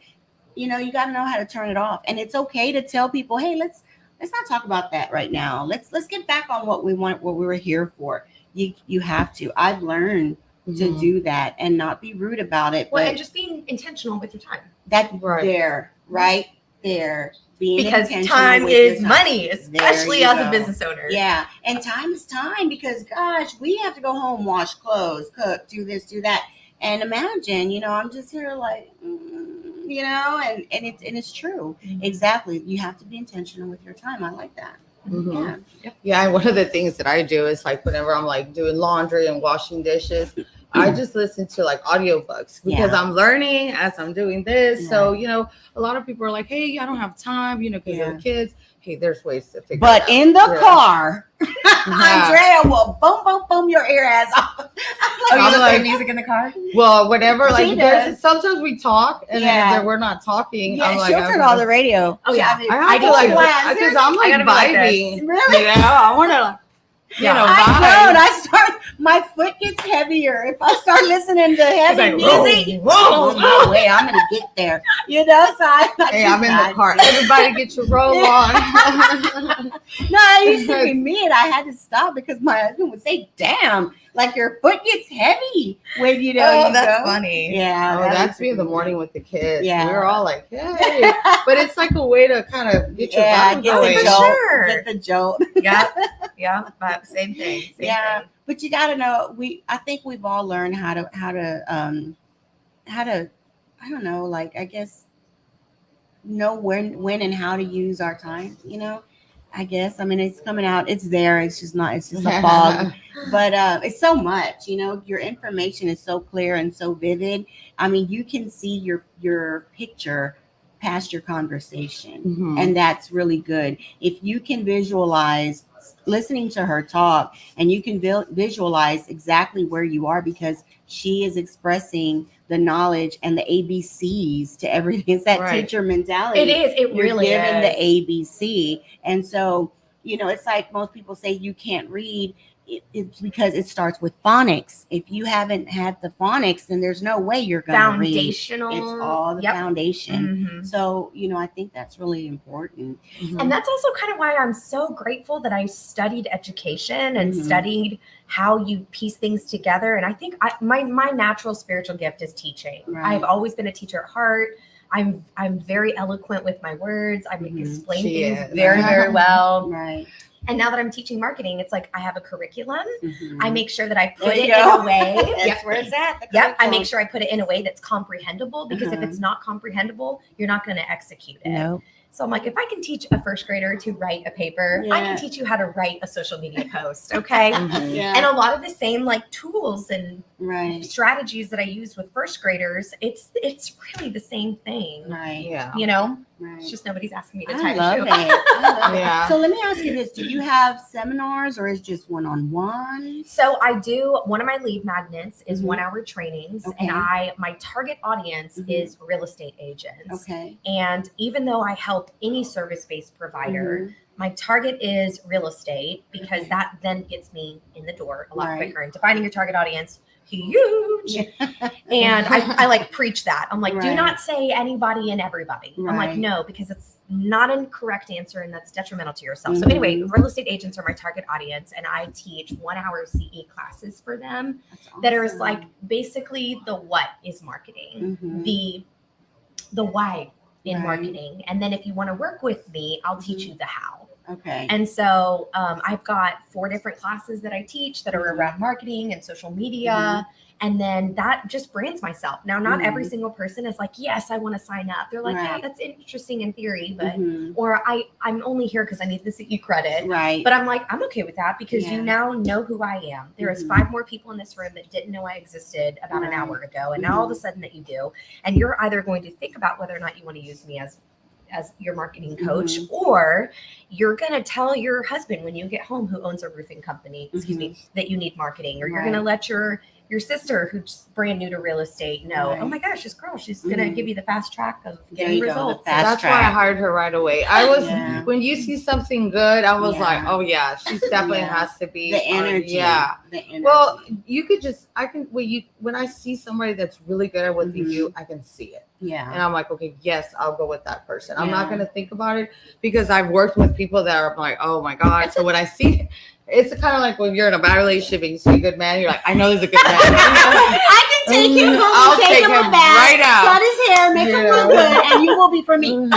You know, you got to know how to turn it off, and it's okay to tell people, hey, let's not talk about that right now. Let's get back on what we want, what we were here for. You have to. I've learned to Mhm. do that and not be rude about it. Well, But and just being intentional with your time. that Right. there, right there, being Because intentional time with your is time. money, There especially you as go. a business owner. Yeah, and time is time because gosh, we have to go home, wash clothes, cook, do this, do that, and imagine, you know, I'm just here like, you know, and it's true. Mhm. Exactly, you have to be intentional with your time. I like that. Mhm. Yeah. Yeah, and one of the things that I do is like whenever I'm like doing laundry and washing dishes, I just listen to like audiobooks because Yeah. I'm learning as I'm doing this. Yeah. So, you know, a lot of people are like, hey, I don't have time, you know, because Yeah. of the kids. Hey, there's ways to figure But it out. in the Yeah. car, Yeah. Andrea will boom your ear ass off. Oh, I'm you listen like- to music in the car? Well, whenever She like does. sometimes we talk and Yeah. then if we're not talking, Yeah, I'm like, she'll I'm turn gonna- on the radio. Oh, yeah. I have I to do like too. because I'm I like gotta be like vibing. this. Really? You know, I want to, you Yeah. know, I vibe. don't. I start. My foot gets heavier if I start listening to heavy like, music. whoa, On my way, I'm gonna get there. You know, so Hey, I'm in the car. Everybody get your roll on. No, it used to be me, and I had to stop because my husband would say, "Damn, like your foot gets heavy when you know Oh, you that's go." funny. Yeah, Oh, that that's used me to in the be morning with the kids. Yeah. We're all like, hey. But it's like a way to kind of get your Yeah, vibe get going. the for jolt. sure. Get the jolt. Yeah, but same thing. Same Yeah, thing. but you got to know. I think we've all learned how to I don't know, like I guess know when and how to use our time. You know, I guess. I mean, it's coming out. It's there. It's just not. It's just a fog. But it's so much. You know, your information is so clear and so vivid. I mean, you can see your picture past your conversation. Mhm. And that's really good. If you can visualize listening to her talk and you can visualize exactly where you are because she is expressing the knowledge and the ABCs to everything. It's that Right. teacher mentality. It is. It You're really given is. the ABC. And so, you know, it's like most people say you can't read. It's because it starts with phonics. If you haven't had the phonics, then there's no way you're going to read. Foundational. It's all the Yep. foundation. Mhm. So, you know, I think that's really important. Mhm. And that's also kind of why I'm so grateful that I studied education and Mhm. studied how you piece things together. And I think my natural spiritual gift is teaching. Right. I've always been a teacher at heart. I'm very eloquent with my words. I Mhm. explain She things is. very, very well. Right. And now that I'm teaching marketing, it's like I have a curriculum. Mhm. I make sure that I There put you it go. in a way. That's Yep. where it's at. the Yep. I curriculum. make sure I put it in a way that's comprehensible because if Uh-huh. it's not comprehensible, you're not going to execute it. No. So I'm like, if I can teach a first grader to write a paper, I Yeah. can teach you how to write a social media post. Okay. Mhm. Yeah. And a lot of the same like tools and right. strategies that I use with first graders, it's really the same thing. Right. Yeah. You know, Right. it's just nobody's asking me to I tie love a it. shoe. I love Yeah. it. So let me ask you this: do you have seminars, or is just one-on-one? So I do one of my lead magnets is Mhm. 1 hour trainings, Okay. and my target audience Mhm. is real estate agents. Okay. And even though I help any service-based provider, my target is real estate, because that then gets me in the door a lot Right. quicker. And defining your target audience, huge. And I like preach that. I'm like, do Right. not say anybody and everybody. I'm like, Right. no, because it's not a correct answer and that's detrimental to yourself. So Mhm. anyway, real estate agents are my target audience, and I teach 1 hour CE classes for them That's that are awesome. like basically the what is marketing, Mhm. the why in Right. marketing. And then if you want to work with me, I'll teach Mhm. you the how. Okay. And so I've got 4 different classes that I teach that are Mhm. around marketing and social media. And then that just brands myself. Now, not every Mhm. single person is like, yes, I want to sign up. They're like, yeah, Right. that's interesting in theory, but, Mhm. or I'm only here because I need the CE credit. Right. But I'm like, I'm okay with that because Yeah. you now know who I am. There is Mhm. 5 more people in this room that didn't know I existed about an Right. hour ago. And now all of a sudden that you do, and you're either going to think about whether or not you want to use me as your marketing coach, or you're going to tell your husband when you get home, who owns a roofing company, excuse me, that you need marketing, or you're going to let your sister, who's brand new to real estate, know, Right. oh my gosh, this girl, she's going to give you the fast track of There getting you go, the results. fast That's why I track. hired her right away. I was Yeah. when you see something good, I was Yeah. like, oh yeah, she's definitely Yeah. has to be The on- energy. yeah. The energy. Well, you could just when I see somebody that's really good at what they Mhm. do, I can see it. yeah. And I'm like, okay, yes, I'll go with that person. I'm not Yeah. going to think about it because I've worked with people that are like, oh my God. So when I see, it's kind of like when you're in a bad relationship and you see a good man, you're like, I know there's a good man. I can take him home, I'll take him him a bath, right out. cut his hair, make him Yeah. look good, and you will be for me.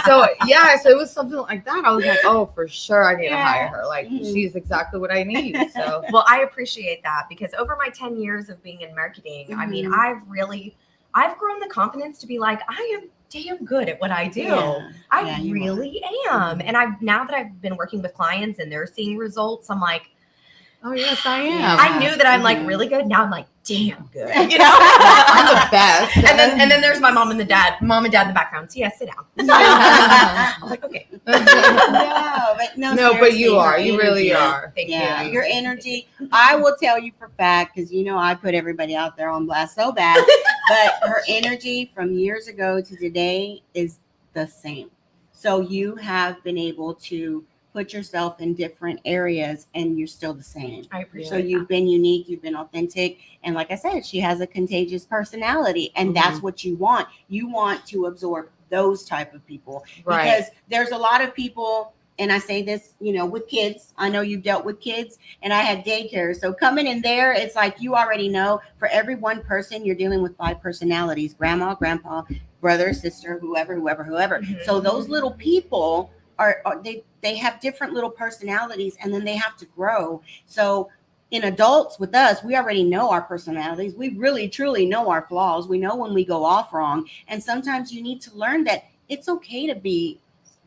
So yeah, so it was something like that. I was like, oh, for sure, I need to Yeah. hire her. Like, Mhm. she's exactly what I need. So Well, I appreciate that, because over my 10 years of being in marketing, I mean, Mhm. I've grown the confidence to be like, I am damn good at what I do. Yeah. I Yeah, you really am. Mhm. And now that I've been working with clients and they're seeing results, I'm like, oh yes, I am. Yeah. I knew that I'm like Mhm. really good. Now I'm like, damn good. Yeah. You know? I'm the best. And then there's my mom and dad in the background. So yeah, sit down. I'm like, okay. No, but you seriously, are. her You really energy. are. Thank Yeah, you. your energy. I will tell you for fact, because I put everybody out there on blast so bad, but her energy from years ago to today is the same. So you have been able to put yourself in different areas and you're still the same. I appreciate So that. you've been unique, you've been authentic. And like I said, she has a contagious personality, and that's what you want. You want to absorb those type of people, Right. because there's a lot of people, and I say this, with kids. I know you've dealt with kids, and I had daycare. So coming in there, it's like you already know for every one person, you're dealing with 5 personalities: grandma, grandpa, brother, sister, whoever. Mhm. So those little people they have different little personalities, and then they have to grow. So in adults with us, we already know our personalities. We really truly know our flaws. We know when we go off wrong. And sometimes you need to learn that it's okay to be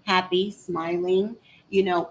happy, smiling,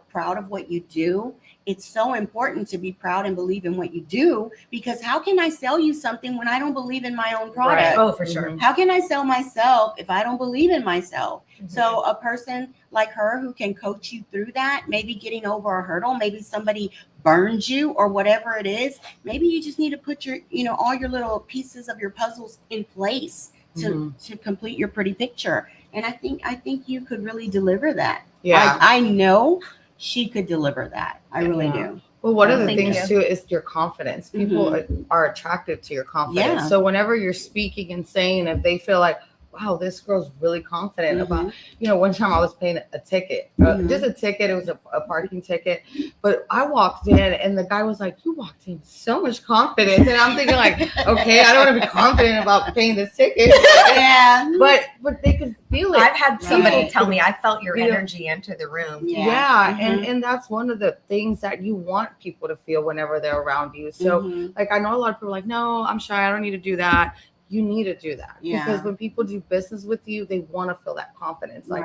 proud of what you do. It's so important to be proud and believe in what you do, because how can I sell you something when I don't believe in my own product? Right. Oh, for sure. How can I sell myself if I don't believe in myself? Mhm. So a person like her who can coach you through that, maybe getting over a hurdle, maybe somebody burns you or whatever it is, maybe you just need to put your, all your little pieces of your puzzles in place to complete your pretty picture. And I think you could really deliver that. Yeah. I know she could deliver that. I really do. Well, one of the Thank things you. too is your confidence. People are attracted to your confidence. Yeah. So whenever you're speaking and saying, if they feel like, wow, this girl's really confident about, one time I was paying a ticket, just a ticket. It was a parking ticket, but I walked in and the guy was like, you walked in with so much confidence. And I'm thinking like, okay, I don't want to be confident about paying this ticket. Yeah. But they could feel it. I've had somebody Right. tell me, I felt your Yeah. energy enter the room. Yeah. Mhm. And that's one of the things that you want people to feel whenever they're around you. So like, I know a lot of people are like, no, I'm shy, I don't need to do that. You need to do that, because when people do business with you, they want to feel that confidence. Like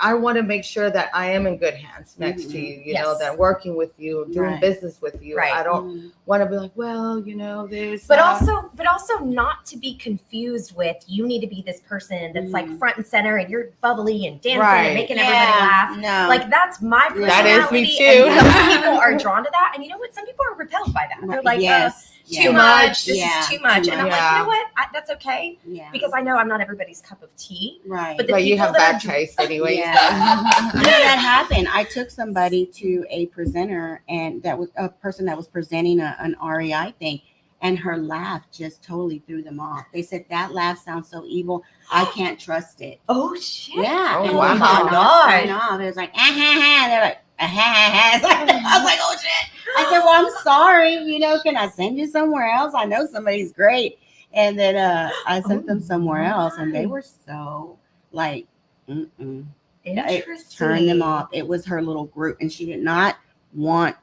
I want to make sure that I am in good hands next to you, you know, Yes. that working with you, doing Right. business with you. Right. I don't want to be like, well, this. But also not to be confused with, you need to be this person that's like front and center and you're bubbly and dancing Right. and making everybody laugh. No. Like that's my That personality. is me too. And some people are drawn to that. And you know what? Some people are repelled by that. They're like, yes. too much. This Yeah, is too much. too And I'm much. like, you know what? That's okay Yeah. because I know I'm not everybody's cup of tea. Right. But the But you people have that bad are taste anyway. Yeah. So. You know, that happened. I took somebody to a presenter, and that was a person that was presenting an REI thing, and her laugh just totally threw them off. They said, that laugh sounds so evil. I can't trust it. Oh shit! Yeah. Oh, and wow. they did not God. sign off. It was like, ah, ha, ha. They're like, ah, ha, ha. It's like, I was like, oh shit. I said, well, I'm sorry. You know, can I send you somewhere else? I know somebody's great. And then I sent them somewhere else, and they were so like, it Interesting. turned them off. It was her little group, and she did not want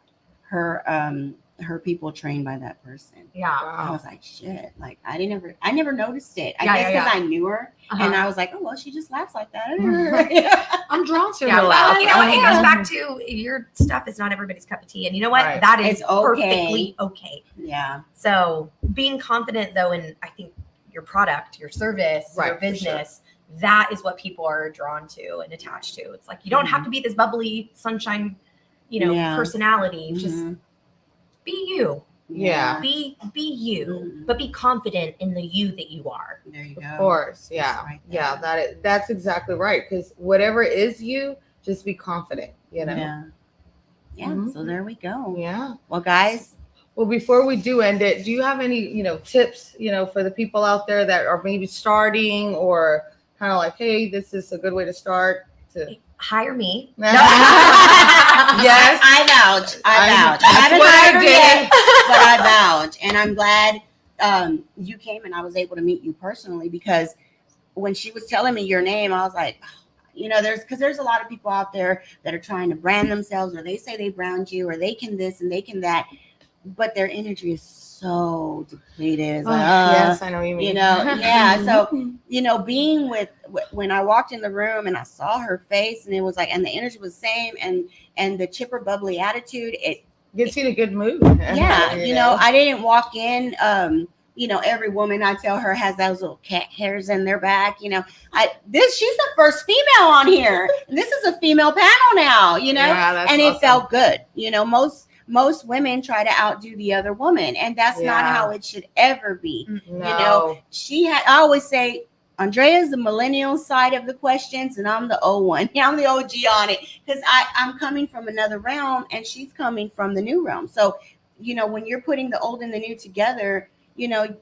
her people trained by that person. Yeah. I was like, shit. Like I never noticed it. I Yeah, guess yeah, because I knew her, Uh-huh. and I was like, oh well, she just laughs like that. I'm drawn to Yeah, her well, laugh. you know what? It goes back to your stuff is not everybody's cup of tea, and you know what? Right. That is It's okay. perfectly okay. Yeah. So being confident, though, in I think your product, your service, Right, your for sure. business, that is what people are drawn to and attached to. It's like you don't have to be this bubbly sunshine, Yeah. personality. Just Mhm. be you. Yeah. Be you, Mhm. but be confident in the you that you are. There you go. Of course, yeah, That's right there. yeah. That's exactly right. Because whatever is you, just be confident. Yeah. Yeah. Mhm. So there we go. Yeah. Well, guys, Well, before we do end it, do you have any tips for the people out there that are maybe starting or kind of like, hey, this is a good way to start to. Hire me. Yes. I vouch. I vouch. I That's haven't what I hired her did. yet, but I vouch, and I'm glad you came and I was able to meet you personally, because when she was telling me your name, I was like, there's a lot of people out there that are trying to brand themselves, or they say they brand you, or they can this and they can that, but their energy is so depleted. It's like, Yes, I know what you mean. yeah. So, being when I walked in the room and I saw her face, and it was like, and the energy was the same, and the chipper, bubbly attitude, it Gets you in a good mood. yeah. I didn't walk in. Every woman I tell her has those little cat hairs in their back. She's the first female on here. And this is a female panel now. Yeah, that's and awesome. it felt good. Most women try to outdo the other woman, and that's not Yeah. how it should ever be. No. I always say, Andrea's the millennial side of the questions, and I'm the old one. Yeah, I'm the OG on it, because I'm coming from another realm, and she's coming from the new realm. So, when you're putting the old and the new together,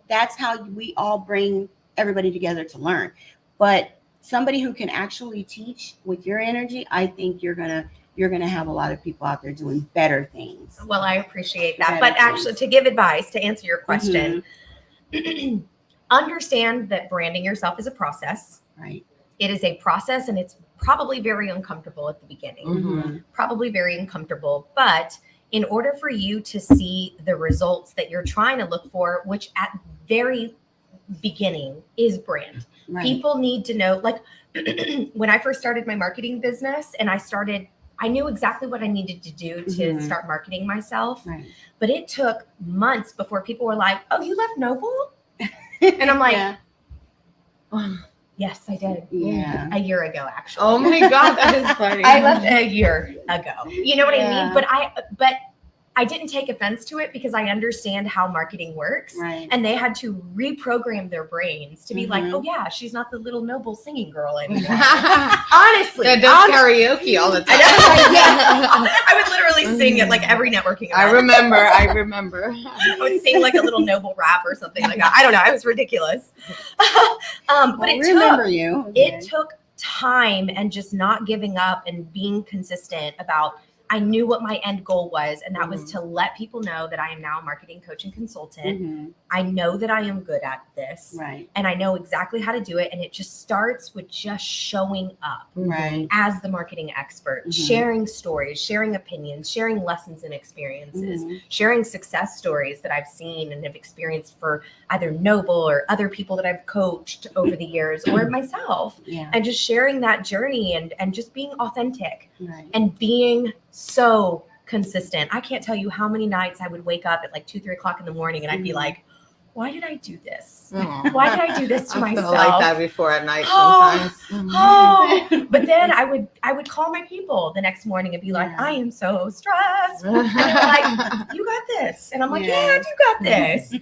that's how we all bring everybody together to learn. But somebody who can actually teach with your energy, I think you're gonna have a lot of people out there doing better things. Well, I appreciate that. Better But things. actually, to give advice, to answer your question, understand that branding yourself is a process. Right. It is a process, and it's probably very uncomfortable at the beginning. Mhm. Probably very uncomfortable. But in order for you to see the results that you're trying to look for, which at very beginning is brand, Right. people need to know, like when I first started my marketing business and I knew exactly what I needed to do to Mhm. start marketing myself. Right. But it took months before people were like, oh, you left Noble? And I'm like, Yeah. yes, I did. Yeah. A year ago, actually. Oh my God, that is funny. I left a year ago. You know what I Yeah. mean? But I didn't take offense to it because I understand how marketing works. Right. And they had to reprogram their brains to be like, Mhm. oh yeah, she's not the little Noble singing girl anymore. That Honestly. does karaoke all the time. I would literally sing at like every networking event. I remember. I would sing like a little Noble rap or something like that. I don't know. It was ridiculous. But Well, it remember you. It took time and just not giving up and being consistent about. I knew what my end goal was, and that was to let people know that I am now a marketing coach and consultant. Mhm. I know that I am good at this, Right. and I know exactly how to do it. And it just starts with just showing up Right. as the marketing expert, Mhm. sharing stories, sharing opinions, sharing lessons and experiences, Mhm. sharing success stories that I've seen and have experienced for either Noble or other people that I've coached over the years or myself, Yeah. and just sharing that journey and just being authentic Right. and being so consistent. I can't tell you how many nights I would wake up at like 2-3 o'clock in the morning and I'd be Mhm. like, why did I do this? Aw. Why did I do this to I myself? feel like that before at night Oh. sometimes. Oh, but then I would call my people the next morning and be like, Yeah. I am so stressed. And they're like, you got this. And I'm like, yeah, you got this.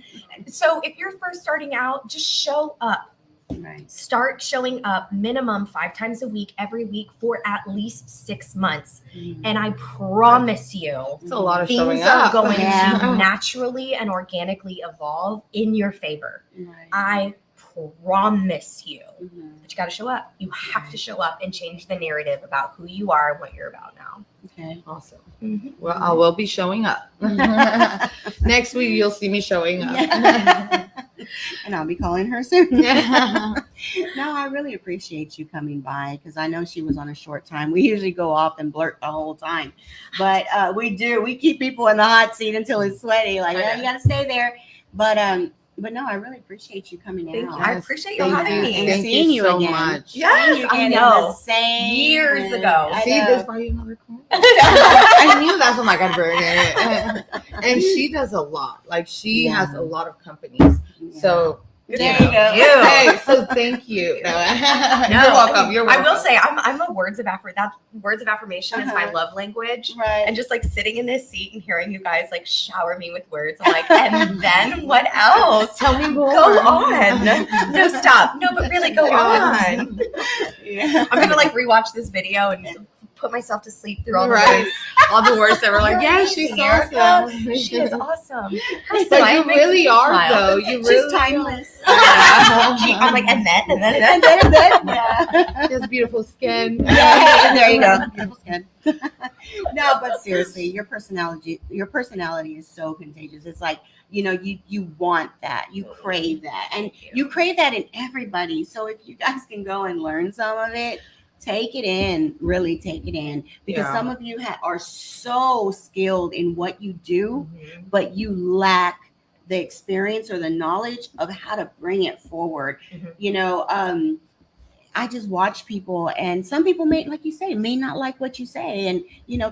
So if you're first starting out, just show up. Right. Start showing up minimum 5 times a week, every week for at least 6 months. And I promise you, It's a lot of things showing are up. going Yeah. to naturally and organically evolve in your favor. Right. I promise you. Mhm. But you got to show up. You have to show up and change the narrative about who you are and what you're about now. Okay. Awesome. Mm-hmm. Well, I will be showing up. Next week, you'll see me showing up. Yeah. And I'll be calling her soon. Yeah. No, I really appreciate you coming by because I know she was on a short time. We usually go off and blurt the whole time, but we keep people in the hot seat until it's sweaty. Like, Okay. oh, you got to stay there. But no, I really appreciate you coming Thank out. you. I appreciate you Thank having you. me. And Thank seeing you you so again. much. Yes, Seeing you I again in know. the same Years and ago. I See, know. this why you another call. I knew that's what my God burn it. And she does a lot. Like she Yeah. has a lot of companies. Yeah. So There you go. You. Hey, so thank you. No, you're welcome. You're I welcome. will say I'm a words of affirmation is my Uh-huh. love language. Right. And just like sitting in this seat and hearing you guys like shower me with words, I'm like, and then what else? Tell me more. Go on. No, stop. No, but really go on. Yeah. I'm gonna like rewatch this video and put myself to sleep through all the Right. words. All the words that were like, You're yeah, she's amazing, Erica. awesome. She is awesome. Her But smile you makes really me are, smile. though. You She's really timeless. I'm like, and then. Yeah. She has beautiful skin. Yeah, there you go. Beautiful skin. No, but seriously, your personality is so contagious. It's like, you want that, you crave that, and you crave that in everybody. So if you guys can go and learn some of it, take it in, really take it in, because Yeah. some of you are so skilled in what you do, Mhm. but you lack the experience or the knowledge of how to bring it forward. Mhm. I just watch people, and some people like you say, may not like what you say, and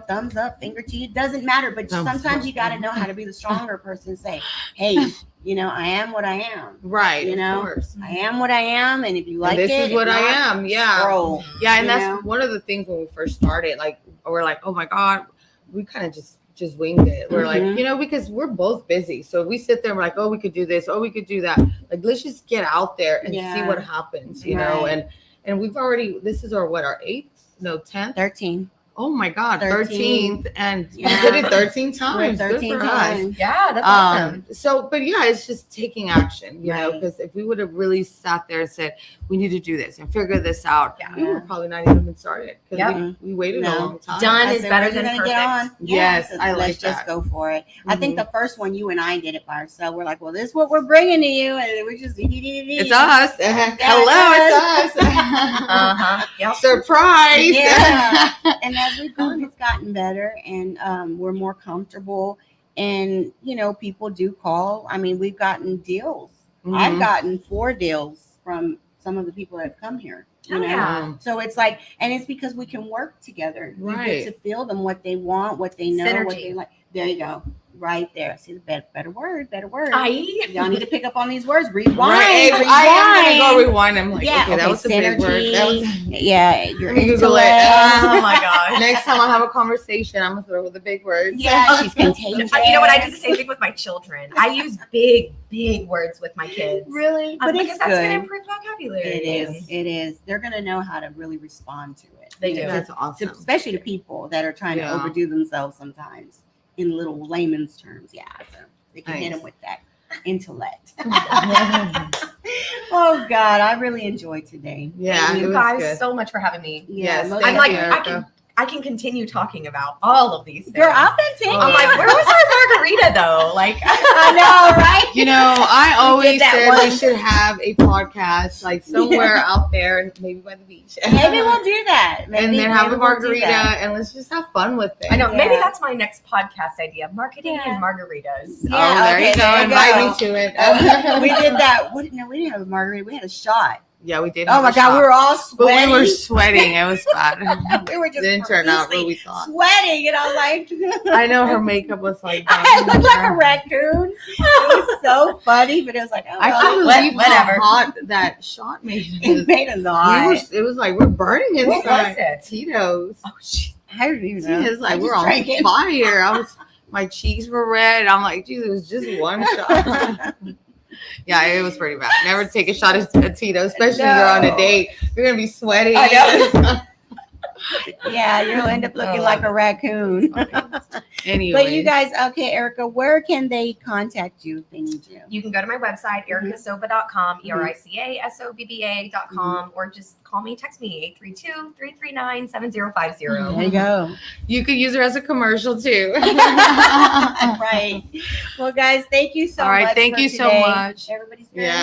thumbs up, finger to you, doesn't matter. But sometimes you got to know how to be the stronger person. Say, hey, I am what I am. Right. You know? Of course. I am what I am, and if you like And this it, is what if I not, am. Yeah. scroll. Yeah, and You that's know? one of the things when we first started. Like, we're like, oh my God, we kind of just winged it. We're Mhm. like, because we're both busy. So we sit there and we're like, oh, we could do this. Oh, we could do that. Like, let's just get out there and see Yeah. what happens, know? Right. And we've already, this is our 10th? 13. Oh my God, 13th. 13th. And Yeah. we did it 13 times. We're 13 Good for us. times. Yeah, that's awesome. So, but yeah, it's just taking action, Right. because if we would have really sat there and said, we need to do this and figure this out, Yeah. we would probably not even been started because Yep. we waited No. a long time. Done I is said, better we're than gonna perfect. get on. Yes, so I like let's just that. go for it. I think Mhm. the first one, you and I did it by ourselves. We're like, well, this is what we're bringing to you, and we just It's us. Hello, it's us. Uh-huh. Yep. Surprise. Yeah. And as we've gone, it's gotten better, and we're more comfortable. And people do call. I mean, we've gotten deals. I've Mhm. gotten 4 deals from some of the people that have come here. Oh, yeah. So it's like, and it's because we can work together. You Right. get to feel them, what they want, what they know, what Synergy. they like. There you go. Right there. See the better word. I Y'all need to pick up on these words. Rewind. Right. Rewind. I am gonna go rewind. I'm like, Yeah, okay, that okay, was a big word. synergy. That was, Yeah, your Let me Google intellect. it. Oh my gosh. next time I have a conversation, I'm gonna throw with the big words. Yeah, she's contagious. You know what? I do the same thing with my children. I use big words with my kids. Really? But Because it's that's going to good. improve vocabulary. It is. It is. They're going to know how to really respond to it. They do. That's awesome. Especially to people that are trying Yeah. to overdo themselves sometimes in little layman's terms. Yeah. So they can hit Nice. them with that intellect. Oh, God. I really enjoyed today. Yeah, Thank it you was guys good. so much for having me. Yes, most I'm thank like, you, I Erica. can continue talking about all of these things. Girl, I've been taking. I'm like, where was our margarita though? Like, I know, right? I always that said we once. should have a podcast like somewhere out there, and maybe by the beach. Maybe we'll do that. and Maybe- then have maybe a we'll do margarita, that. and let's just have fun with it. I know, maybe Yeah. that's my next podcast idea: marketing Yeah. and margaritas. Yeah, Oh, there okay, you go. there you Invite go. me to it. We did that. No, we didn't have a margarita. We had a shot. Yeah, we did. Oh have my a God, shop, we were all but sweating. we were sweating. It was bad. We were just Didn't turn out what profusely we thought. sweating, and I was like, I know her makeup was like. I looked like a raccoon. It was so funny, but it was like, oh, I well, can't believe whatever. how hot that shot made it us. made us hot. It was like we're burning What inside. was it? Tito's. Oh, shit. I don't even know. It's like I we're just on drank it. fire. My cheeks were red. I'm like, Jesus, it was just one shot. Yeah, it was pretty bad. Never take a shot at Tito, especially when you're on a date. You're gonna be sweating. I know. Yeah, you'll end up looking Oh. like a raccoon. Anyway, But you guys, okay, Erica, where can they contact you if they need you? You can go to my website, ericasobba.com, ericasobba.com, or just call me, text me, 832-339-7050. There you go. you could use her as a commercial too. Right. Well, guys, thank you so All right, much. thank for you so today. much. Everybody's good. Yeah.